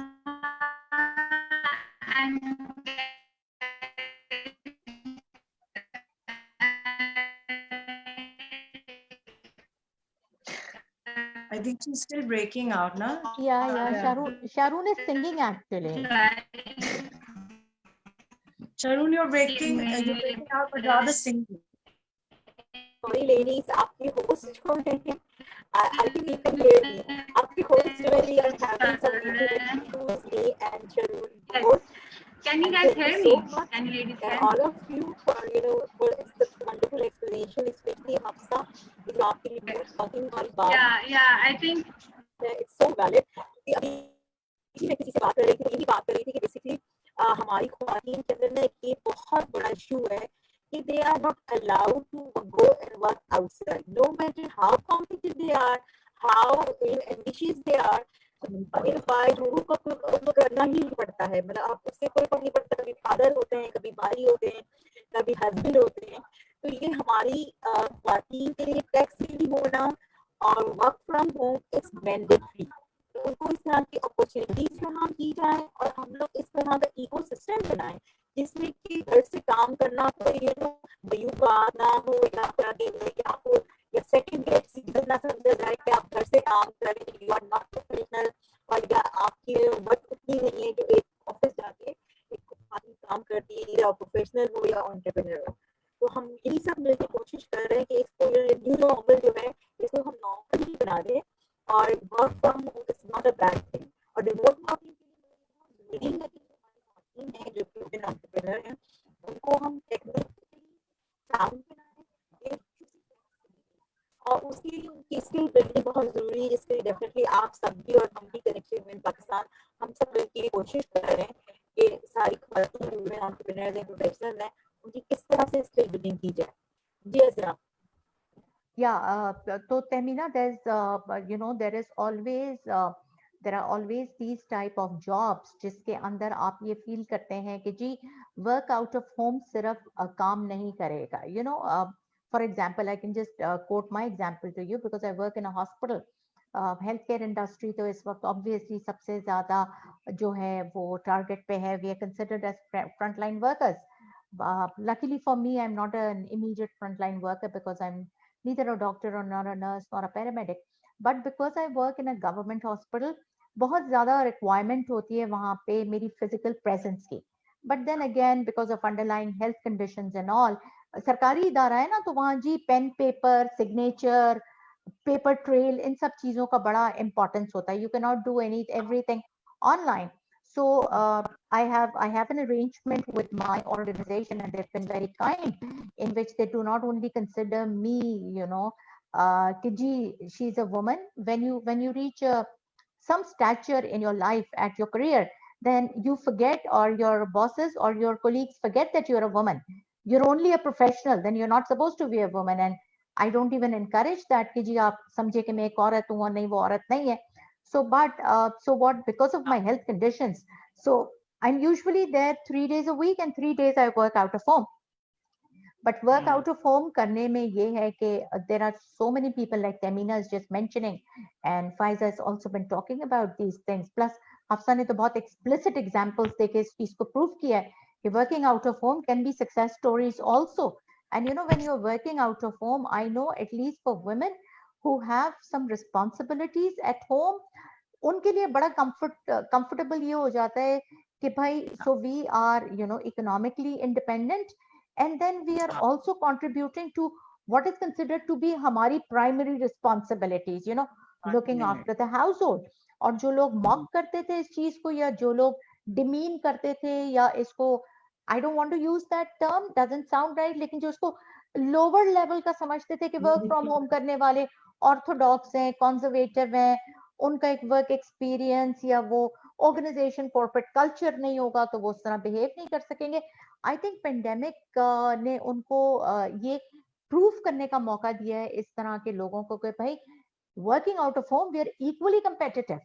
I think she's still breaking out, na? Yeah. Sharon is singing actually. Sharon, you're breaking out, but rather singing. Sorry, ladies, आपकी host जो है, I think you can hear me. आपकी host जो है, we are having some internet issues, me and Sharon both. Can you guys hear me? Can you ladies hear me? All of you for for such wonderful explanation, especially Hafsa, जो आपके लिए talking about. Yeah, I think it's so valid. अभी मैं किसी से बात कर रही थी, यही बात कर रही थी कि basically हमारी ख़वातीन के अंदर ना एक बहुत बड़ा issue है कि they are not allowed to go and work outside, no matter how competent they are, how ambitious they are. इन लोगों को करना ही पड़ता है, मतलब आप उससे कोई फर्क नहीं पड़ता. कभी फादर होते हैं, कभी भाई होते हैं, कभी हस्बैंड होते हैं. तो ये हमारी ख़वातीन के लिए टैक्स फ्री होना और work from home is mandatory. उनको इस तरह की अपॉर्चुनिटीज फराहम की जाए और हम लोग इस तरह का इकोसिस्टम बनाएं जिसमें कि घर से काम करना कोई ये तो बात ना हो या फिर आपको या सेकंड ग्रेड सिटीजन ना समझा जाए कि आप घर से काम कर रहे हैं, यू आर नॉट प्रोफेशनल, और या आपकी वर्क उतनी नहीं है कि एक ऑफिस जाके एक आदमी काम करती है, या प्रोफेशनल हो या एंटरप्रेन्योर हो। तो हम यही सब मिलकर कोशिश कर रहे हैं कि इसको न्यू नॉर्मल जो है इसको हम नॉर्मल ही बना दें, और work from home is not a bad thing. और रिमोट वर्किंग के लिए जरूरी है कि जो कि एंटरप्रेन्योर हैं उनको हम टेक्निकली साउंड बनाएं, और उसके लिए उनकी स्किल बिल्डिंग बहुत जरूरी है, जिसके लिए डेफिनेटली आप सब भी और हम भी कनेक्शन में पाकिस्तान हम सब मिलकर कोशिश कर रहे हैं कि सारी खवातीन एंटरप्रेन्योर्स हैं, प्रोफेशनल्स हैं, उनकी किस तरह से स्किल बिल्डिंग की जाए। जी असरा। Yeah, so Temina, there are always these type of jobs जिसके अंदर आप ये feel करते हैं कि जी work out of home सिर्फ काम नहीं करेगा, for example I can just quote my example to you because I work in a hospital. Healthcare industry तो इस वक्त obviously सबसे ज्यादा जो है वो target पे है, we are considered as frontline workers. Luckily for me, I'm not an immediate frontline worker because I'm neither a doctor or not a nurse nor a paramedic, but because I work in a government hospital, बहुत ज़्यादा requirement होती है वहाँ पे मेरी physical presence की. But then again, because of underlying health conditions and all, सरकारी इदारा है ना, तो वहाँ जी pen paper, signature, paper trail, इन सब चीज़ों का बड़ा importance होता है. You cannot do everything online. So I have an arrangement with my organization, and they've been very kind, in which they do not only consider me, she's a woman. When you reach some stature in your life at your career, then you forget, or your bosses or your colleagues forget that you're a woman. You're only a professional. Then you're not supposed to be a woman, and I don't even encourage that कि जी आप समझे कि मैं एक औरत हूँ और नहीं वो औरत नहीं है. So, because of my health conditions, so I'm usually there 3 days a week and 3 days I work out of home. But work out of home करने में ये है कि there are so many people like Temina is just mentioning, and Faiza has also been talking about these things. Plus Hafsa ने तो बहुत explicit examples देके इस चीज को prove किया है कि working out of home can be success stories also. And when you're working out of home, I know at least for women who have some responsibilities at home, उनके लिए बड़ा comfortable ये हो जाता है कि भाई, so we are economically independent, and then we are also contributing to what is considered to be हमारी primary responsibilities, looking after the household. और जो लोग mock करते थे इस चीज को, या जो लोग demean करते थे, या इसको I don't want to use that term, doesn't sound right, लेकिन जो उसको lower level का समझते थे कि work from home करने वाले orthodox हैं, conservative हैं, उनका एक वर्क एक्सपीरियंस या वो ऑर्गेनाइजेशन कॉर्पोरेट कल्चर नहीं होगा तो वो उस तरह बिहेव नहीं कर सकेंगे. आई थिंक पेंडेमिक ने उनको ये प्रूफ करने का मौका दिया है इस तरह के लोगों को कि भाई, working out of home we are equally competitive.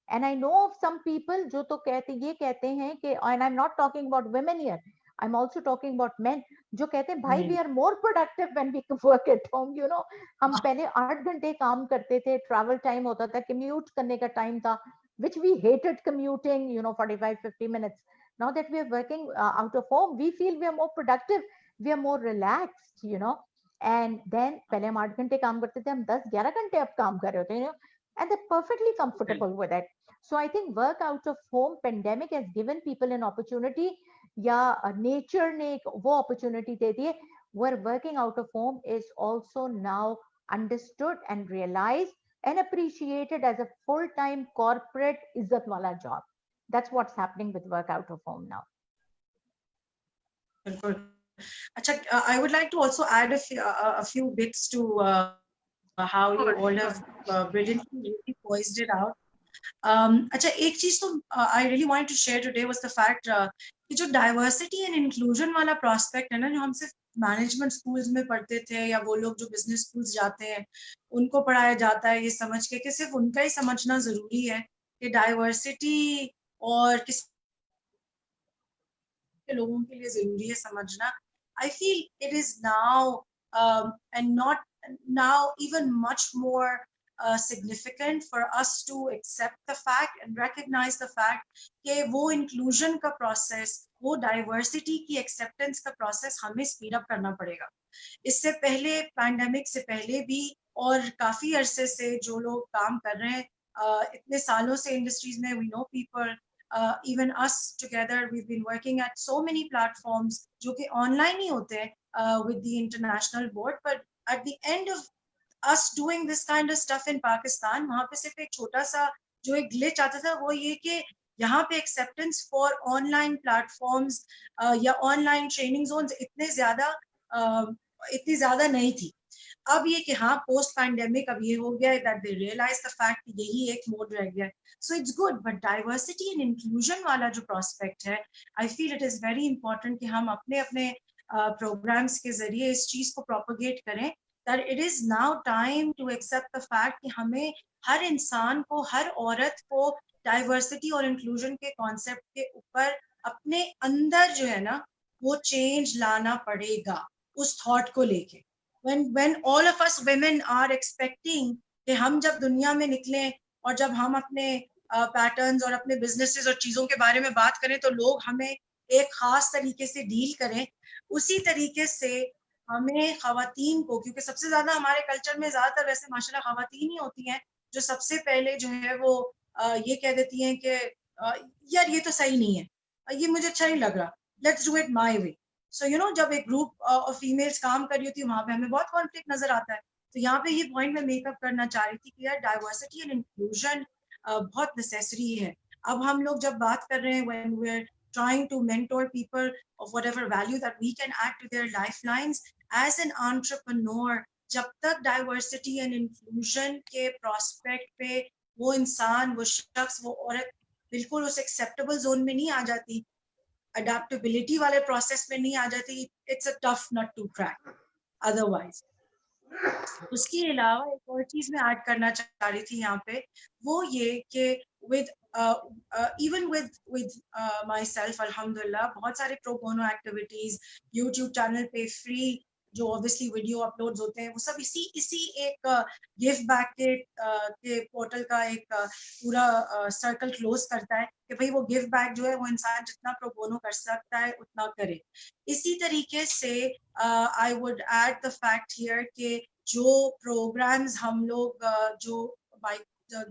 And I know of some people जो तो कहते हैं कि, and I am not talking about women here, I am also talking about men, जो कहते हैं भाई we are more productive when we work at home. हम पहले 8 घंटे काम करते थे, ट्रैवल टाइम होता था, कम्यूट करने का टाइम था, which we hated commuting, 45-50 minutes. Now that we are working out of home, we feel we are more productive, we are more relaxed, and then पहले हम 8 घंटे काम करते थे, हम 10-11 घंटे अब काम कर रहे होते हैं, and they're perfectly comfortable with it. So I think work out of home, pandemic has given people an opportunity, या nature ने वो opportunity दे दी है, where working out of home is also now understood and realized and appreciated as a full-time corporate izzat wala job. That's what's happening with work out of home now. Acha, I would like to also add a few bits to how you all have brilliantly really poised it out. अच्छा, एक चीज तो I really wanted to share today was the fact कि जो diversity and inclusion वाला prospect है ना, जो हम सिर्फ मैनेजमेंट स्कूल्स में पढ़ते थे, या वो लोग जो बिजनेस स्कूल्स जाते हैं उनको पढ़ाया जाता है ये समझ के कि सिर्फ उनका ही समझना जरूरी है कि डाइवर्सिटी और किस लोगों के लिए जरूरी है समझना. I feel it is now and not now even much more significant for us to accept the fact and recognize the fact कि वो inclusion का process, वो diversity की acceptance का process हमें speed up करना पड़ेगा. इससे पहले pandemic से पहले भी और काफी अरसे से जो लोग काम कर रहे हैं, इतने सालों से industries में, we know people, even us together, we've been working at so many platforms जो कि online ही होते हैं with the international board, but at the end of us doing this kind of stuff in Pakistan, वहाँ पे सिर्फ एक छोटा सा जो एक glitch आता था वो ये कि यहाँ पे acceptance for online platforms या online training zones इतनी ज़्यादा नहीं थी. अब ये कि हाँ post pandemic अब ये हो गया है that they realize the fact कि यही एक mode रह गया है. So it's good, but diversity and inclusion वाला जो prospect है, I feel it is very important कि हम अपने programs के जरिए इस चीज को propagate करें, that it is now time to accept the fact कि हमें हर इंसान को, हर औरत को diversity और inclusion के concept के ऊपर अपने अंदर जो है ना वो change लाना पड़ेगा उस thought को लेके. When all of us women are expecting कि हम जब दुनिया में निकलें और जब हम अपने patterns और अपने businesses और चीजों के बारे में बात करें तो लोग हमें एक खास तरीके से डील करें, उसी तरीके से हमें खवातीन को, क्योंकि सबसे ज्यादा हमारे कल्चर में ज्यादातर वैसे माशाल्लाह खवातीन ही होती हैं जो सबसे पहले जो है वो ये कह देती हैं कि यार ये तो सही नहीं है, ये मुझे अच्छा नहीं लग रहा, let's do it my way. So you know जब एक ग्रुप ऑफ फीमेल्स काम कर रही होती है वहां पे हमें बहुत कॉन्फ्लिक्ट नजर आता है. तो यहाँ पे ये पॉइंट मैं मेकअप करना चाह रही थी कि यार डाइवर्सिटी एंड इंक्लूजन बहुत नेसेसरी है. अब हम लोग जब बात कर रहे हैं when we are trying to mentor people of whatever value that we can add to their lifelines as an entrepreneur, जब तक diversity and inclusion के prospect पे वो इंसान, वो शख्स, वो औरत बिल्कुल उस acceptable zone में नहीं आ जाती, adaptability वाले process में नहीं आ जाती, it's a tough nut to crack otherwise. उसके अलावा एक और चीज मैं ऐड करना चाह रही थी यहाँ पे, वो ये कि with even with myself, alhamdulillah, बहुत सारे pro bono activities YouTube channel पे free जो obviously video uploads होते हैं, वो सब इसी एक give back के पोर्टल का एक पूरा सर्कल क्लोज करता है कि भाई वो give back जो है वो इंसान जितना pro bono कर सकता है उतना करे. इसी तरीके से I would add the fact here कि जो programs हम लोग जो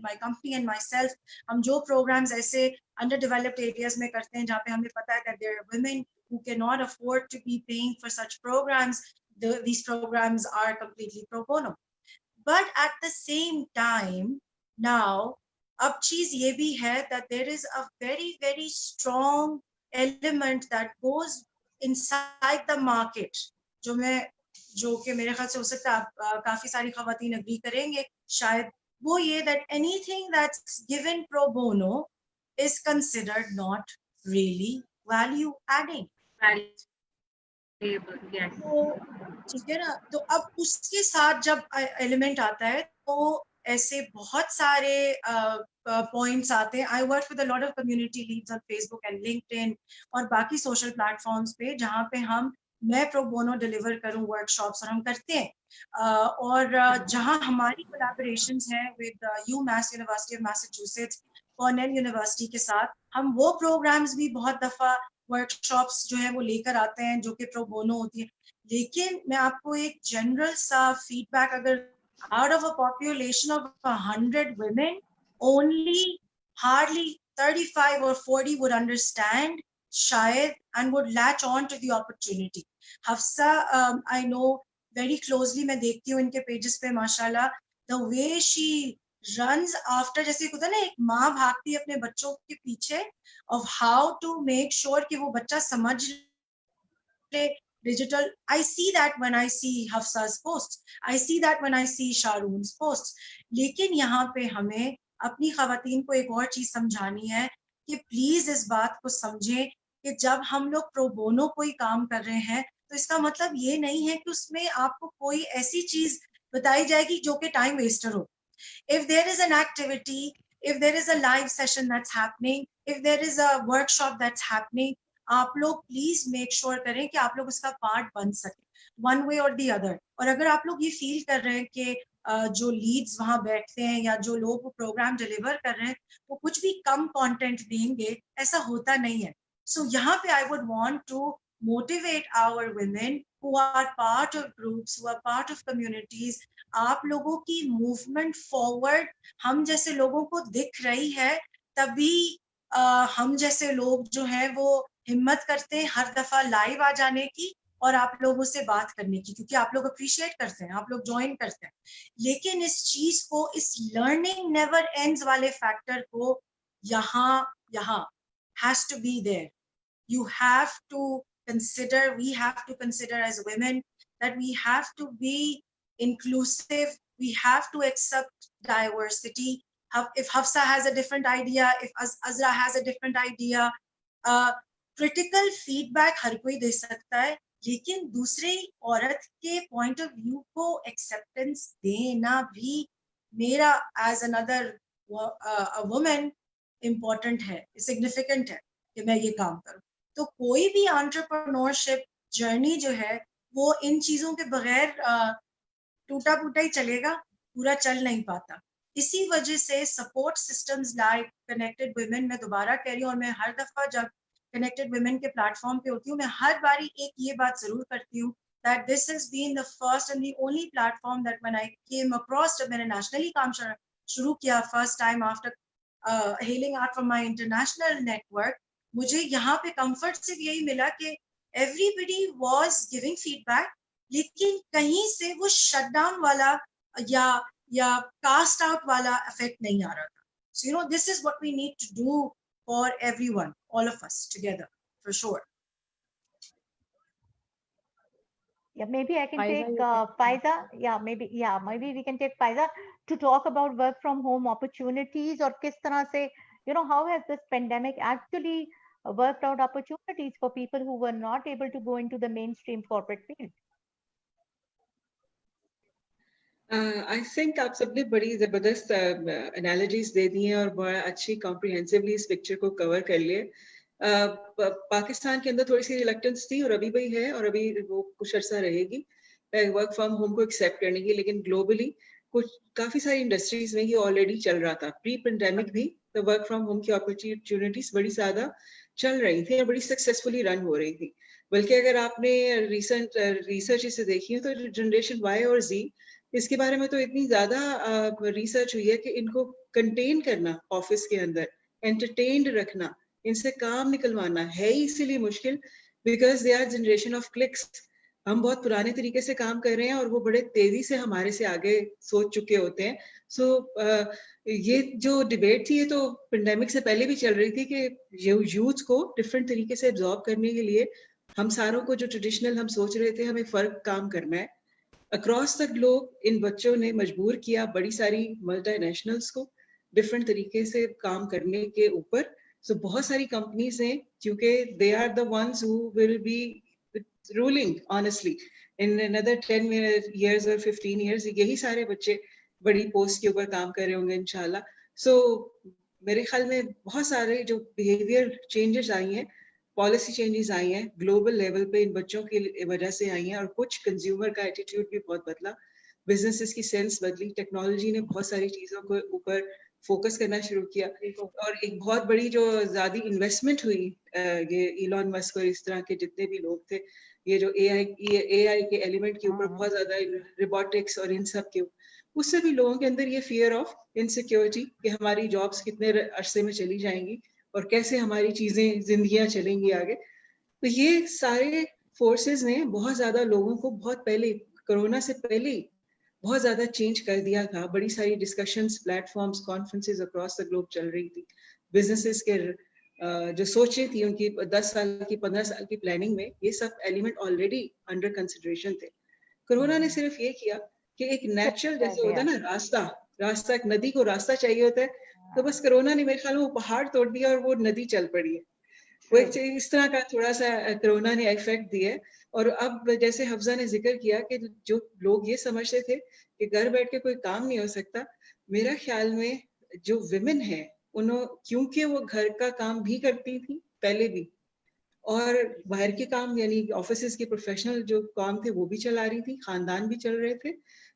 my company and myself, हम जो programs ऐसे underdeveloped areas में करते हैं जहाँ पे हमें पता है that there are women who cannot afford to be paying for such programs, these programs are completely pro bono. But at the same time, now, अब चीज ये भी है that there is a very, very strong element that goes inside the market, जो कि मेरे ख्याल से हो सकता है काफी सारी खवातीन agree करेंगे शायद, वो ये that anything that's given pro bono is considered not really value adding. Yes. तो ठीक है ना, तो अब उसके साथ जब एलिमेंट आता है तो ऐसे बहुत सारे पॉइंट्स आते हैं. I work with a lot of community Leeds on Facebook and LinkedIn और बाकी सोशल प्लेटफॉर्म्स पे जहाँ पे मैं प्रो बोनो डिलीवर करूँ वर्कशॉप्स और हम करते हैं. और जहाँ हमारी कोलैबोरेशंस हैं with UMass university of Massachusetts, Cornell university के साथ, हम वो प्रोग्राम्स भी बहुत दफा वर्कशॉप्स जो है वो लेकर आते हैं जो कि प्रो बोनो होती है. लेकिन मैं आपको एक जनरल सा फीडबैक, अगर out of a population of 100 women, only hardly 35 or 40 would understand shayad and would latch on to the opportunity. Hafsa, I know very closely, मैं देखती हूँ इनके pages पे माशाल्लाह, the way she runs after, जैसे होता है ना एक माँ भागती है अपने बच्चों के पीछे, of how to make sure कि वो बच्चा समझ ले digital. I see that when I see Hafsa's posts, I see that when I see Sharoon's posts. लेकिन यहाँ पे हमें अपनी खवातीन को एक और चीज समझानी है कि प्लीज इस बात को समझें कि जब हम लोग प्रो बोनो कोई काम कर रहे हैं तो इसका मतलब ये नहीं है कि उसमें आपको कोई ऐसी चीज बताई जाएगी जो कि टाइम वेस्टर हो. If there is an activity, if there is a live session that's happening, if there is a workshop that's happening, आप लोग प्लीज मेक श्योर करें कि आप लोग उसका पार्ट बन सके. one way or the other. और अगर आप लोग ये फील कर रहे हैं कि जो लीड्स वहां बैठते हैं या जो लोग वो प्रोग्राम डिलीवर कर रहे हैं वो कुछ भी कम कंटेंट देंगे, ऐसा होता नहीं है. So यहाँ पे I would want to motivate our women who are part of groups, who are part of communities. आप लोगों की movement forward हम जैसे लोगों को दिख रही है, तभी हम जैसे लोग जो हैं वो हिम्मत करते हैं हर दफा लाइव आ जाने की और आप लोगों से बात करने की, क्योंकि आप लोग अप्रिशिएट करते हैं, आप लोग ज्वाइन करते हैं. लेकिन इस चीज को, इस लर्निंग नेवर एंड्स वाले फैक्टर को यहाँ has to be there. You have to consider, we have to consider as women that we have to be inclusive, we have to accept diversity. If Hafsa has a different idea, if Azra has a different idea, critical feedback हर कोई दे सकता है, लेकिन दूसरे औरत के point of view को acceptance देना भी मेरा as another a woman important है, significant है कि मैं ये काम करूं. तो कोई भी entrepreneurship journey जो है वो इन चीजों के बगैर टूटा फूटा ही चलेगा, पूरा चल नहीं पाता. इसी वजह से support systems like connected women, मैं दोबारा कह रही हूँ और मैं हर दफा जब कनेक्टेड वुमेन के प्लेटफॉर्म पे होती हूँ मैं हर बारी एक ये बात जरूर करती हूँ that this has been the first and the only platform that when I came across, जब मैंने nationally काम शुरू किया first time after hailing out from my international network, मुझे यहाँ पे comfort सिर्फ यही मिला कि everybody was giving feedback, लेकिन कहीं से वो shutdown वाला या cast out वाला effect नहीं आ रहा था. So you know, this is what we need to do for everyone, all of us together, for sure. Yeah, maybe I can take Faiza. Maybe we can take Faiza to talk about work from home opportunities और किस तरह से, you know, how has this pandemic actually worked out opportunities for people who were not able to go into the mainstream corporate field. I think आप सबने बड़ी जबरदस्त analogies दे दी हैं और बड़ा अच्छी कॉम्प्रिहेंसिवली इस पिक्चर को कवर कर लिए. पाकिस्तान के अंदर थोड़ी सी रिलक्टेंस थी और अभी भी है और अभी वो कुछ अर्सा रहेगी वर्क फ्रॉम होम को एक्सेप्ट करने की, लेकिन ग्लोबली कुछ काफी सारी इंडस्ट्रीज में ये ऑलरेडी चल रहा था. प्री पेंडेमिक भी तो वर्क फ्रॉम होम की अपॉर्चुनिटीज बड़ी ज्यादा चल रही थी और बड़ी सक्सेसफुली रन हो रही थी. बल्कि अगर आपने रिसेंट रिसर्च इसे देखी है तो जनरेशन वाई और जी, इसके बारे में तो इतनी ज्यादा रिसर्च हुई है कि इनको कंटेन करना ऑफिस के अंदर, एंटरटेन्ड रखना, इनसे काम निकलवाना है इसीलिए मुश्किल because they our generation of clicks. हम बहुत पुराने तरीके से काम कर रहे हैं और वो बड़े तेजी से हमारे से आगे सोच चुके होते हैं. सो ये जो डिबेट थी ये तो पेंडेमिक से पहले भी चल रही थी कि यूथ को डिफरेंट तरीके से एब्जॉर्ब करने के लिए हम सारों को जो ट्रेडिशनल हम सोच रहे थे हमें फर्क काम करना है. अक्रॉस द ग्लोब इन बच्चों ने मजबूर किया बड़ी सारी मल्टीनेशनल्स को डिफरेंट तरीके से काम करने के ऊपर. सो बहुत सारी कंपनीज हैं क्योंकि they are the ones who will be ruling honestly in another 10 years और 15 years. यही सारे बच्चे बड़ी पोस्ट के ऊपर काम कर रहे होंगे इंशाल्लाह. सो मेरे ख्याल में बहुत सारे जो बिहेवियर चेंजेस आई हैं, पॉलिसी चेंजेस आई हैं ग्लोबल लेवल पे इन बच्चों की वजह से आई हैं और कुछ कंज्यूमर का एटीट्यूड भी बहुत बदला, बिजनेसेस की सेंस बदली, टेक्नोलॉजी ने बहुत सारी चीजों के ऊपर फोकस करना शुरू किया और एक बहुत बड़ी जो ज्यादा इन्वेस्टमेंट हुई ये इलॉन मस्क और इस तरह के जितने भी लोग थे, ये जो एआई के एलिमेंट के ऊपर बहुत ज्यादा रोबोटिक्स और इन सब के, उससे भी लोगों के अंदर ये फियर ऑफ इनसिक्योरिटी कि हमारी जॉब्स कितने अरसे में चली जाएंगी और कैसे हमारी चीजें जिंदगियां चलेंगी आगे. तो ये सारे फोर्सेस ने बहुत ज्यादा लोगों को बहुत पहले कोरोना से पहले बहुत ज्यादा चेंज कर दिया था. बड़ी सारी discussions, platforms, conferences across the globe चल रही थी. बिजनेसेस के जो सोचें थी उनकी 10 साल की 15 साल की प्लानिंग में ये सब एलिमेंट ऑलरेडी अंडर कंसिडरेशन थे. कोरोना ने सिर्फ ये किया कि एक नेचुरल जैसे होता है ना रास्ता एक नदी को रास्ता चाहिए होता है, तो बस कोरोना ने मेरे ख्याल में वो पहाड़ तोड़ दिया और वो नदी चल पड़ी है. वो एक इस तरह का थोड़ा सा कोरोना ने इफेक्ट दिया है. और अब जैसे हफ्जा ने जिक्र किया कि जो लोग ये समझते थे कि घर बैठ के कोई काम नहीं हो सकता, मेरा ख्याल में जो विमेन है क्योंकि वो घर का काम भी करती थी पहले भी और बाहर के काम यानी ऑफिस के प्रोफेशनल जो काम थे वो भी चला रही थी, खानदान भी चल रहे थे।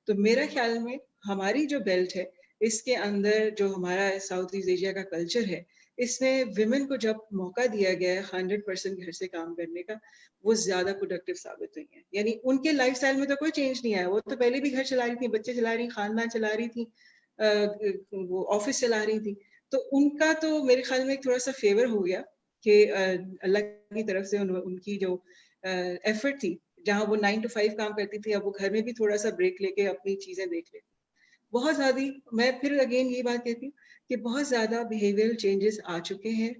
तो मेरा ख्याल में हमारी जो बेल्ट है इसके अंदर जो हमारा साउथ ईस्ट एशिया का कल्चर है, इसमें विमेन को जब मौका दिया गया है 100% घर से काम करने का, वो ज्यादा प्रोडक्टिव साबित हुई है। यानी उनके लाइफस्टाइल में तो कोई चेंज नहीं आया, वो तो पहले भी घर चला रही थी, बच्चे चला रही, खानदान चला रही थी, वो ऑफिस चला रही थी। तो उनका तो मेरे ख्याल में थोड़ा सा फेवर हो गया कि अल्लाह की तरफ से उनकी जो एफर्ट थी, जहाँ वो 9 to 5 काम करती थी, अब वो घर में भी थोड़ा सा ब्रेक लेके अपनी चीजें देख ले। बहुत ज्यादा, मैं फिर अगेन ये बात कहती हूँ कि बहुत ज्यादा बिहेवियरल चेंजेस आ चुके हैं।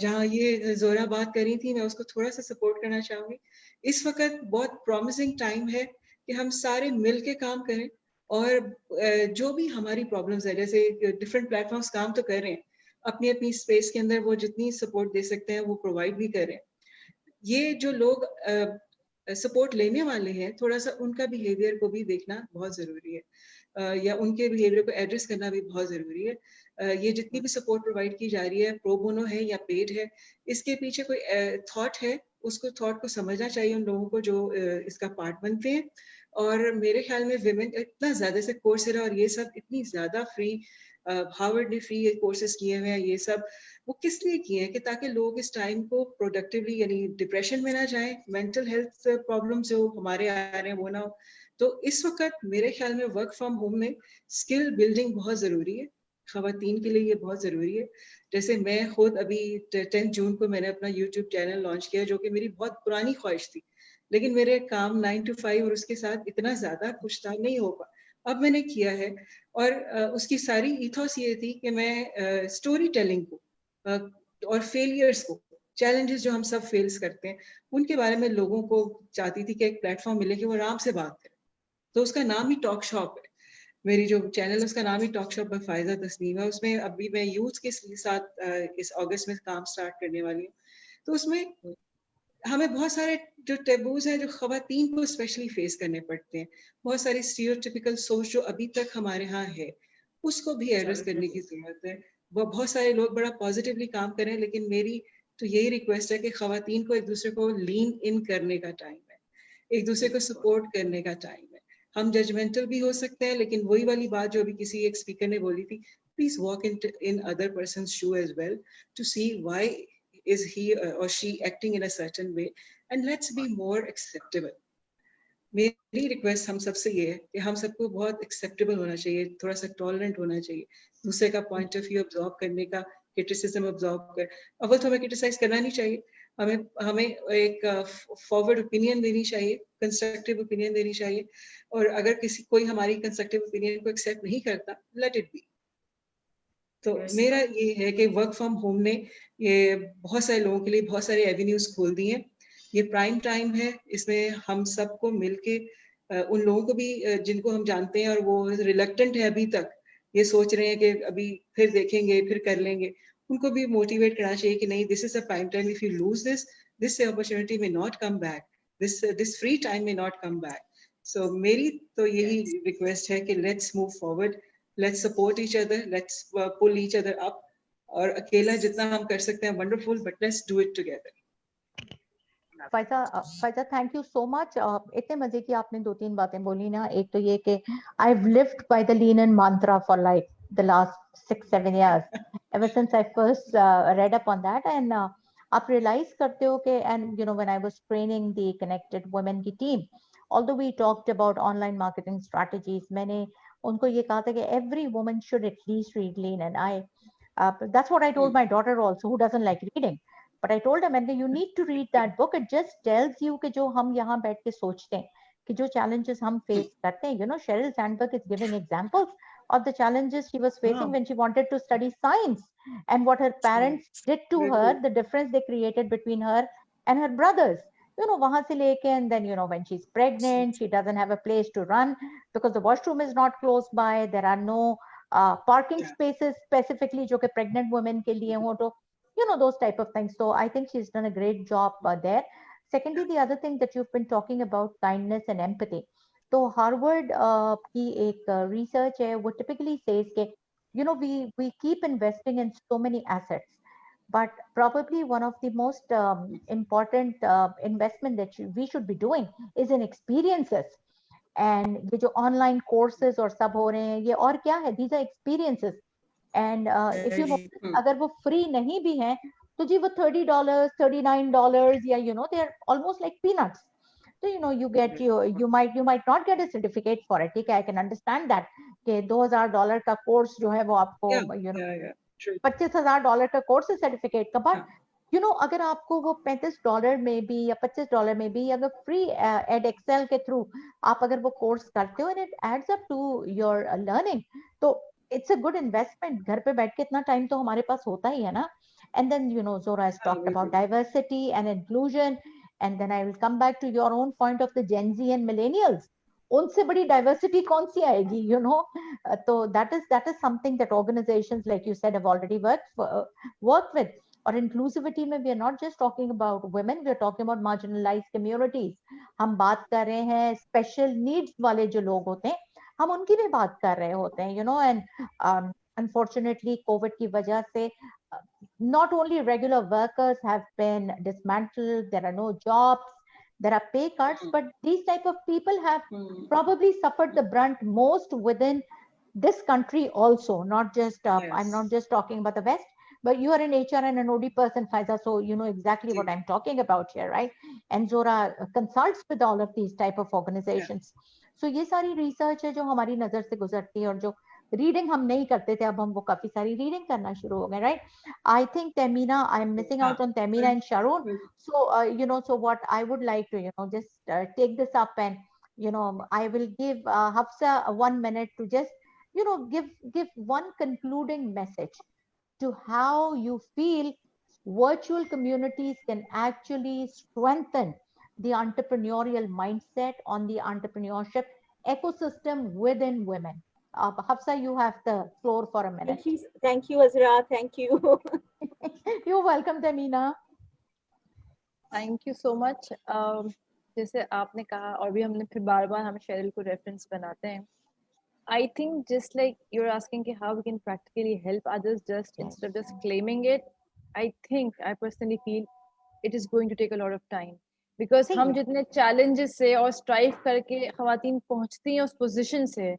जहाँ ये जोरा बात करी थी, मैं उसको थोड़ा सा सपोर्ट करना चाहूंगी। इस वक्त बहुत प्रॉमिसिंग टाइम है कि हम सारे मिल के काम करें, और जो भी हमारी प्रॉब्लम्स है, जैसे डिफरेंट प्लेटफॉर्म्स काम तो कर रहे हैं, अपनी अपनी स्पेस के अंदर वो जितनी सपोर्ट दे सकते हैं वो प्रोवाइड भी कर रहे हैं। ये जो लोग सपोर्ट लेने वाले हैं, थोड़ा सा उनका बिहेवियर को भी देखना बहुत जरूरी है, या उनके बिहेवियर को एड्रेस करना भी बहुत जरूरी है। ये जितनी भी सपोर्ट प्रोवाइड की जा रही है, प्रो बोनो है या पेड है, इसके पीछे कोई थॉट है, उसको थॉट को समझना चाहिए उन लोगों को जो इसका पार्ट बनते हैं। और मेरे ख्याल में विमेन इतना ज्यादा से कोर्सेरा और ये सब इतनी ज्यादा फ्री, हार्वर्ड ने फ्री कोर्सेज किए हुए हैं, ये सब वो किस लिए किए हैं कि ताकि लोग इस टाइम को प्रोडक्टिवली, यानी डिप्रेशन में ना जाएं, मेंटल हेल्थ प्रॉब्लम्स जो हमारे आ रहे हैं वो ना हो। तो इस वक्त मेरे ख्याल में वर्क फ्रॉम होम में स्किल बिल्डिंग बहुत जरूरी है, खवातीन के लिए ये बहुत जरूरी है। जैसे मैं खुद अभी 10 जून को मैंने अपना यूट्यूब चैनल लॉन्च किया, जो कि मेरी बहुत पुरानी ख्वाहिश थी, लेकिन मेरे काम 9 to 5 और उसके साथ इतना ज्यादा कुछ था, नहीं हो पा। अब मैंने किया है, और उसकी सारी इथोस ये थी कि मैं स्टोरी टेलिंग को और फेलियर्स को, चैलेंजेस जो हम सब फेल्स करते हैं, उनके बारे में लोगों को चाहती थी कि एक प्लेटफॉर्म मिले कि वो आराम से बात करें। तो उसका नाम ही टॉक शॉप है। मेरी जो चैनल है उसका नाम ही talk shop by Faiza Tasneem है। उसमें अभी मैं यूथ के साथ इस अगस्त में काम स्टार्ट करने वाली हूँ। तो उसमें हमें बहुत सारे जो टेबूज हैं जो खवातीन को स्पेशली फेस करने पड़ते हैं, बहुत सारी स्टीरियोटिपिकल सोच जो अभी तक हमारे यहाँ है, उसको भी एड्रेस करने की जरूरत है। वो बहुत सारे लोग बड़ा पॉजिटिवली काम करें, लेकिन मेरी तो यही रिक्वेस्ट है कि खवातीन को एक दूसरे को लीन इन करने का टाइम है, एक दूसरे को सपोर्ट करने का टाइम है। हम जजमेंटल भी हो सकते हैं, लेकिन वही वाली बात जो अभी किसी एक स्पीकर ने बोली थी, please walk in other persons shoe as well to see why is he or she acting in a certain way, and let's be more acceptable. मेरी रिक्वेस्ट हम सबसे ये है कि हम सबको बहुत एक्सेप्टेबल होना चाहिए, थोड़ा सा टॉलरेंट होना चाहिए, दूसरे का पॉइंट ऑफ व्यू ऑब्जॉर्व करने का, क्रिटिसिज्म ऑब्जॉर्व कर। अव्वल तो हमें क्रिटिसाइज करना नहीं चाहिए, हमें एक फॉरवर्ड ओपिनियन देनी चाहिए, कंस्ट्रक्टिव ओपिनियन देनी चाहिए, और अगर कोई हमारी कंस्ट्रक्टिव ओपिनियन को एक्सेप्ट नहीं करता, लेट इट बी। तो मेरा ये है कि वर्क फ्रॉम होम ने ये बहुत सारे लोगों के लिए बहुत सारे एवेन्यूज खोल दिए हैं। ये प्राइम टाइम है, इसमें हम सबको मिलके उन लोगों को भी जिनको हम जानते हैं और वो रिलक्टेंट है अभी तक, ये सोच रहे हैं कि अभी फिर देखेंगे फिर कर लेंगे, उनको भी मोटिवेट करना चाहिए कि नहीं, this is a prime time, if you lose this opportunity may not come back, this free time may not come back. So मेरी तो यही रिक्वेस्ट है कि let's move forward, let's support each other, let's pull each other up, और अकेला जितना हम कर सकते हैं wonderful, but let's do it together. Faiza thank you so much. इतने मजे की आपने 2-3 बातें बोली ना। एक तो ये कि I've lived by the lean in mantra for like the last 6-7 years ever since I first read up on that, and आप realize करते हो कि, and you know when I was training the Connected Women की team, although we talked about online marketing strategies, मैंने उनको ये कहा था कि every woman should at least read lean, and that's what I told my daughter also, who doesn't like reading. But I told her, you need to read that book. It just tells you कि जो हम यहाँ बैठ के सोचते हैं, कि जो challenges हम face करते हैं, you know, Sheryl Sandberg is giving examples of the challenges she was facing when she wanted to study science, and what her parents did to her, the difference they created between her and her brothers. You know, वहाँ से लेके, and then, you know, when she's pregnant, she doesn't have a place to run because the washroom is not close by. There are no parking spaces specifically जो कि pregnant women के लिए हो, तो you know, those type of things. So I think she's done a great job there. Secondly, the other thing that you've been talking about, kindness and empathy. So Harvard की एक research है, वो typically says कि, you know, we keep investing in so many assets, but probably one of the most important investment that we should be doing is in experiences. And ये जो online courses और सब हो रहे हैं, ये और क्या है? These are experiences. And if you know, अगर वो free नहीं भी हैं, तो जी वो $30, $39, या they are almost like peanuts. So you get you might not get a certificate for it. ठीक है, I can understand that कि $2000 का कोर्स जो है वो आपको $25,000 का कोर्स है सर्टिफिकेट का, बट अगर आपको वो $35 में भी या $25 में भी अगर फ्री एडएक्सेल के थ्रू आप अगर वो कोर्स करते हो, and it adds up to your learning, तो इट्स अ गुड इन्वेस्टमेंट. घर पे बैठ के इतना टाइम तो हमारे पास होता ही है ना. And then Zora has talked about diversity and inclusion, and then I will come back to your own point of the Gen Z and millennials. उनसे बड़ी diversity कौन सी आएगी, so that is something that organizations like you said have already worked with. और inclusivity में we are not just talking about women, we are talking about marginalized communities. हम बात कर रहे हैं special needs वाले जो लोग होते हैं, हम उनकी भी बात कर रहे होते हैं, and unfortunately COVID की वजह से not only regular workers have been dismantled, there are no jobs, there are pay cuts, but these type of people have probably suffered the brunt most within this country also, not just, I'm not just talking about the West, but you are an HR and an OD person, Faiza, so you know exactly what I'm talking about here, right? And Zora consults with all of these type of organizations. So ये सारी research है जो हमारी नजर से गुजरती है, और जो रीडिंग हम नहीं करते थे, अब हम वो काफी सारी रीडिंग करना शुरू हो गए, right? I think Tamina, I am missing out on Tamina and Sharon. So so what I would like to just take this up, and I will give Hafsa 1 minute to just give one concluding message to how you feel virtual communities can actually strengthen the entrepreneurial mindset on the entrepreneurship ecosystem within women. Hafsa, you have the floor for a minute. Thank you, Azra. Thank you. You're welcome, Tamina. Thank you so much. जैसे आपने कहा, और भी हमने फिर बार-बार हम Sherrill को रेफरेंस बनाते हैं. I think just like you're asking how we can practically help others, just instead of just claiming it, I personally feel it is going to take a lot of time, because हम जितने challenges से और strive करके ख़वातीन पहुँचती हैं उस position से,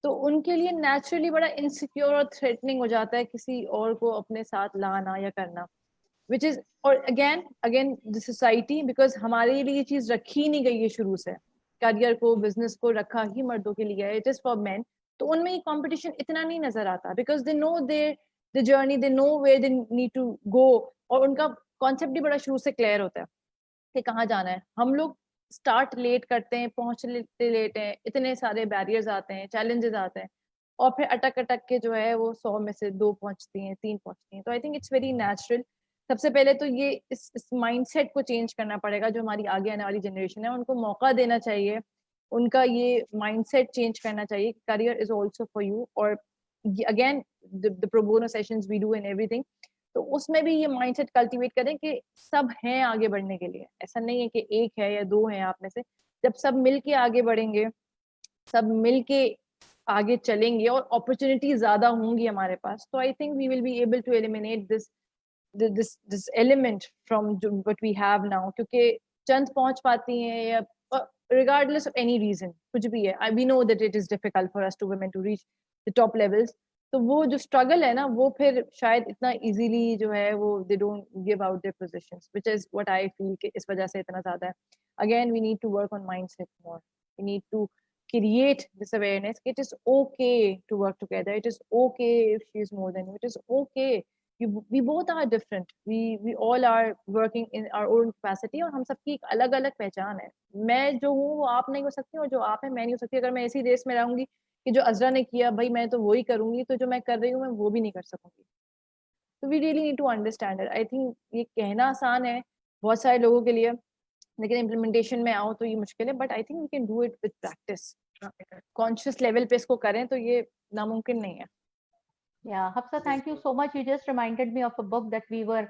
तो उनके लिए naturally बड़ा insecure और threatening हो जाता है किसी और को अपने साथ लाना या करना, which is, और again the society, because हमारे लिए ये चीज़ रखी नहीं गई है शुरू से, करियर को, बिजनेस को रखा ही मर्दों के लिए है, इट इज फॉर मेन. तो उनमें ये कंपटीशन इतना नहीं नजर आता, because they know the journey, they know where they need to go, और उनका कॉन्सेप्ट भी बड़ा शुरू से क्लियर होता है कि कहाँ जाना है. हम लोग स्टार्ट लेट करते हैं, पहुंचते लेट हैं, इतने सारे बैरियर्स आते हैं, चैलेंजेस आते हैं, और फिर अटक के जो है वो 100 में से 2 पहुंचती हैं, 3 पहुंचती हैं. तो I think it's very natural. सबसे पहले तो ये इस माइंडसेट को चेंज करना पड़ेगा. जो हमारी आगे आने वाली जनरेशन है उनको मौका देना चाहिए, उनका ये माइंडसेट चेंज करना चाहिए. Career is also for you. और again the pro bono sessions we do and everything, तो उसमें भी ये माइंडसेट कल्टीवेट करें कि सब हैं आगे बढ़ने के लिए. ऐसा नहीं है कि एक है या 2 हैं आप में से. जब सब मिलके आगे बढ़ेंगे, सब मिलके आगे चलेंगे और अपॉर्चुनिटी ज्यादा होंगी हमारे पास, तो I think we will be able to eliminate this element from what we have now. क्योंकि चंद पहुंच पाती हैं, या regardless of any reason, कुछ भी है, we know that it is difficult for us to women to reach the top levels. तो वो जो struggle है ना, वो फिर शायद इतना easily जो है वो they don't give out their positions, which is what I feel कि इस वजह से इतना ज़्यादा है. Again, we need to work on mindset more. We need to create this awareness. It is okay to work together. It is okay if she is more than you. It is okay. We both are different. We all are working in our own capacity, और हम सबकी एक अलग अलग पहचान है. मैं जो हूँ वो आप नहीं हो सकती, और जो आप है मैं नहीं हो सकती. अगर मैं ऐसी रेस में रहूंगी कि जो अजरा ने किया भाई मैं तो वो ही करूंगी, तो जो मैं कर रही हूँ मैं वो भी नहीं कर सकूंगी. तो we really need to understand it. I think ये कहना आसान है बहुत सारे लोगों के लिए, लेकिन इम्प्लीमेंटेशन में आओ तो ये मुश्किल है. But I think we can do it with practice. Conscious level पे इसको करें तो ये नामुमकिन नहीं है. Yeah, Hafsa, thank you so much. You just reminded me of a book that we were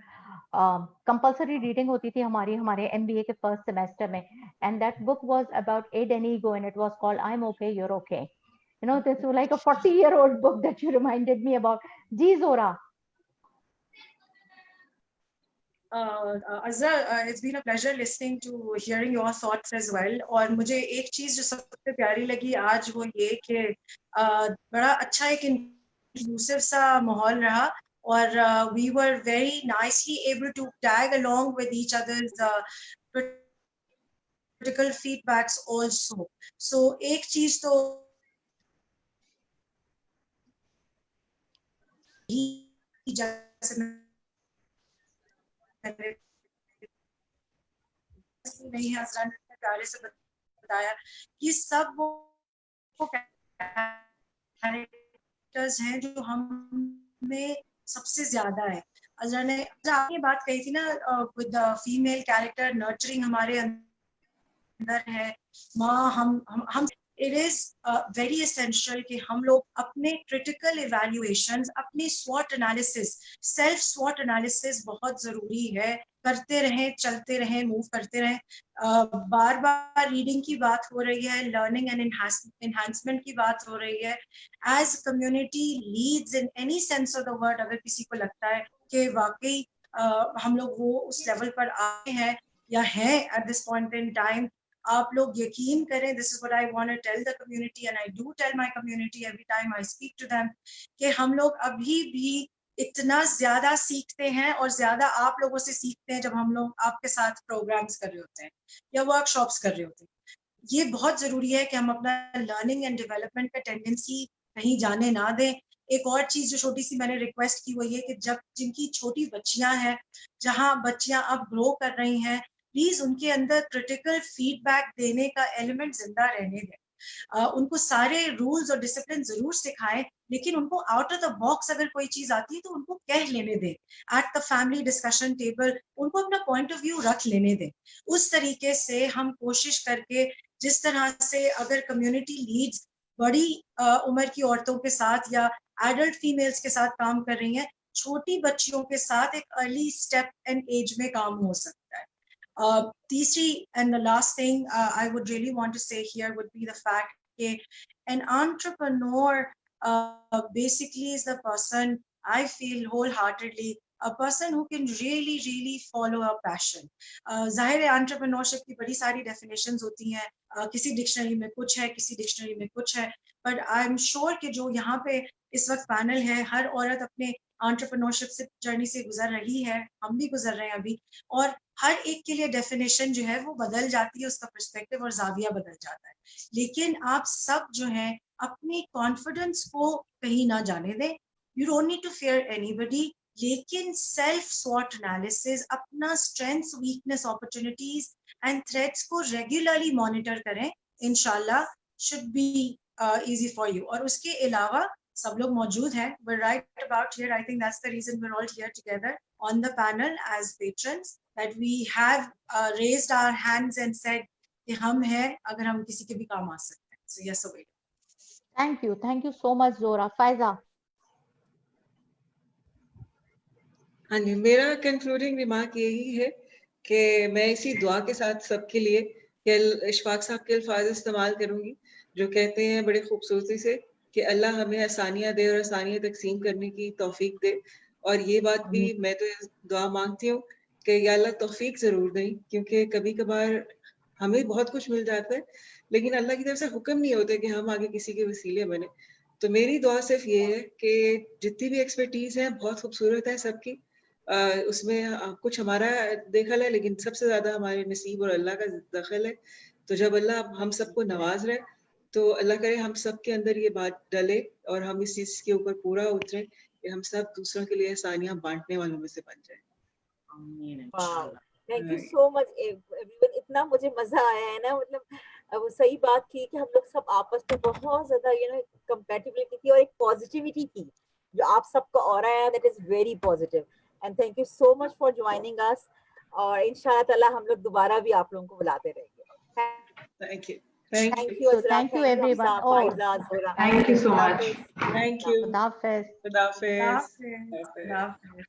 compulsory reading होती थी हमारे MBA के first semester में, and that book was about Eden Ego, and it was called I'm Okay, You're Okay. This was like a 40-year-old book that you reminded me about. Ji Zora. Azra, it's been a pleasure listening to hearing your thoughts as well. और मुझे एक चीज जो सबसे प्यारी लगी आज वो ये कि बड़ा अच्छा एक inclusive सा माहौल रहा और we were very nicely able to tag along with each other's critical feedbacks also. So एक चीज तो नहीं है, हसरत ने प्यारे से बताया कि सब वो कैरेक्टर्स हैं जो हम में सबसे ज्यादा है। अजरा ने आपने बात कही थी ना with the female character nurturing हमारे अंदर है, माँ हम it is very essential कि हम लोग अपने critical evaluations, अपनी SWOT analysis, self SWOT analysis बहुत जरूरी है, करते रहें, चलते रहें, मूव करते रहें। बार बार रीडिंग की बात हो रही है, लर्निंग एंड एनहांसमेंट की बात हो रही है। As community leads in any sense of the word, अगर किसी को लगता है कि वाकई हम लोग वो उस लेवल पर आए हैं या हैं at this point in time, आप लोग यकीन करें, this is what I want to tell the community and I do tell my community every time I speak to them कि हम लोग अभी भी इतना ज्यादा सीखते हैं और ज्यादा आप लोगों से सीखते हैं जब हम लोग आपके साथ प्रोग्राम्स कर रहे होते हैं या वर्कशॉप्स कर रहे होते हैं। ये बहुत जरूरी है कि हम अपना लर्निंग एंड डेवलपमेंट का टेंडेंसी कहीं जाने ना दें। एक और चीज जो छोटी सी मैंने रिक्वेस्ट की वो ये कि जब जिनकी छोटी बच्चियां हैं, जहां बच्चियां अब ग्रो कर रही हैं, प्लीज उनके अंदर क्रिटिकल फीडबैक देने का एलिमेंट जिंदा रहने दें। उनको सारे रूल्स और डिसिप्लिन जरूर सिखाएं, लेकिन उनको आउट ऑफ द बॉक्स अगर कोई चीज आती है तो उनको कह लेने दें। At the family discussion table उनको अपना पॉइंट ऑफ व्यू रख लेने दें। उस तरीके से हम कोशिश करके, जिस तरह से अगर कम्युनिटी लीड्स बड़ी उम्र की औरतों के साथ या एडल्ट फीमेल्स के साथ काम कर रही हैं, छोटी बच्चियों के साथ एक अर्ली स्टेप एंड एज में काम हो सकता है। तीसरी and the last thing I would really want to say here would be the fact that an entrepreneur basically is the person, I feel wholeheartedly, a person who can really follow a passion. ज़ाहिर है entrepreneurship की बड़ी सारी definitions होती हैं, किसी dictionary में कुछ है, किसी डिक्शनरी में कुछ है, but I'm sure कि जो यहाँ पे इस वक्त पैनल है, हर औरत अपने entrepreneurship से जर्नी से गुजर रही है, हम भी गुजर रहे हैं अभी, और हर एक के लिए डेफिनेशन जो है वो बदल जाती है, उसका पर्सपेक्टिव और जाविया बदल जाता है। लेकिन आप सब जो हैं अपनी कॉन्फिडेंस को कहीं ना जाने दें। You don't need to fear anybody, लेकिन सेल्फ स्वॉट एनालिसिस, अपना strengths, weakness, opportunities and threats को रेगुलरली मॉनिटर करें, इंशाल्लाह should be easy for you. और उसके अलावा सब लोग मौजूद हैं, we're right about here. I think that's the reason we're all here together on the panel as patrons, that we have raised our hands and said कि हम हैं अगर हम किसी के भी काम आ सकते हैं। So yes, away. Thank you so much Zora. Faiza. हाँ जी, मेरा कंक्लूडिंग रिमार्क यही है कि मैं इसी दुआ के साथ सबके लिए इशफाक साहब के अल्फाज इस्तेमाल करूंगी जो कहते हैं बड़े खूबसूरती से कि अल्लाह हमें आसानियां दे और आसानियां तकसीम करने की तौफीक दे। और ये बात भी मैं तो दुआ मांगती हूँ कि या अल्लाह तौफीक जरूर दें, क्योंकि कभी कभार हमें बहुत कुछ मिल जाता है लेकिन अल्लाह की तरफ से हुक्म नहीं होता कि हम आगे किसी के वसीले बने। तो मेरी दुआ सिर्फ ये है कि जितनी भी एक्सपर्टीज है बहुत खूबसूरत है सबकी, उसमें कुछ हमारा दखल है लेकिन सबसे ज्यादा हमारे नसीब और अल्लाह का दखल है। तो जब अल्लाह हम सबको नवाज रहे तो अल्लाह करे हम सब के अंदर ये बात डले और हम इस चीज के ऊपर पूरा उतरे कि हम सब दूसरों के लिए आसानियां बांटने वालों में से बन जाए। Thank you so much everyone. इतना मुझे मजा आया है ना, मतलब वो सही बात थी कि हम लोग सब आपस में बहुत ज्यादा कंपैटिबिलिटी थी और एक पॉजिटिविटी थी जो आप सबका ऑरा है, that is very positive. And thank you so much for joining us, और इंशाल्लाह ताला हम लोग दोबारा भी आप लोगों को बुलाते रहेंगे। Thank you. Thank you, Azra. Thank you everyone. Thank you so much. Thank you. Khudafez. Khudafez. Khudafez.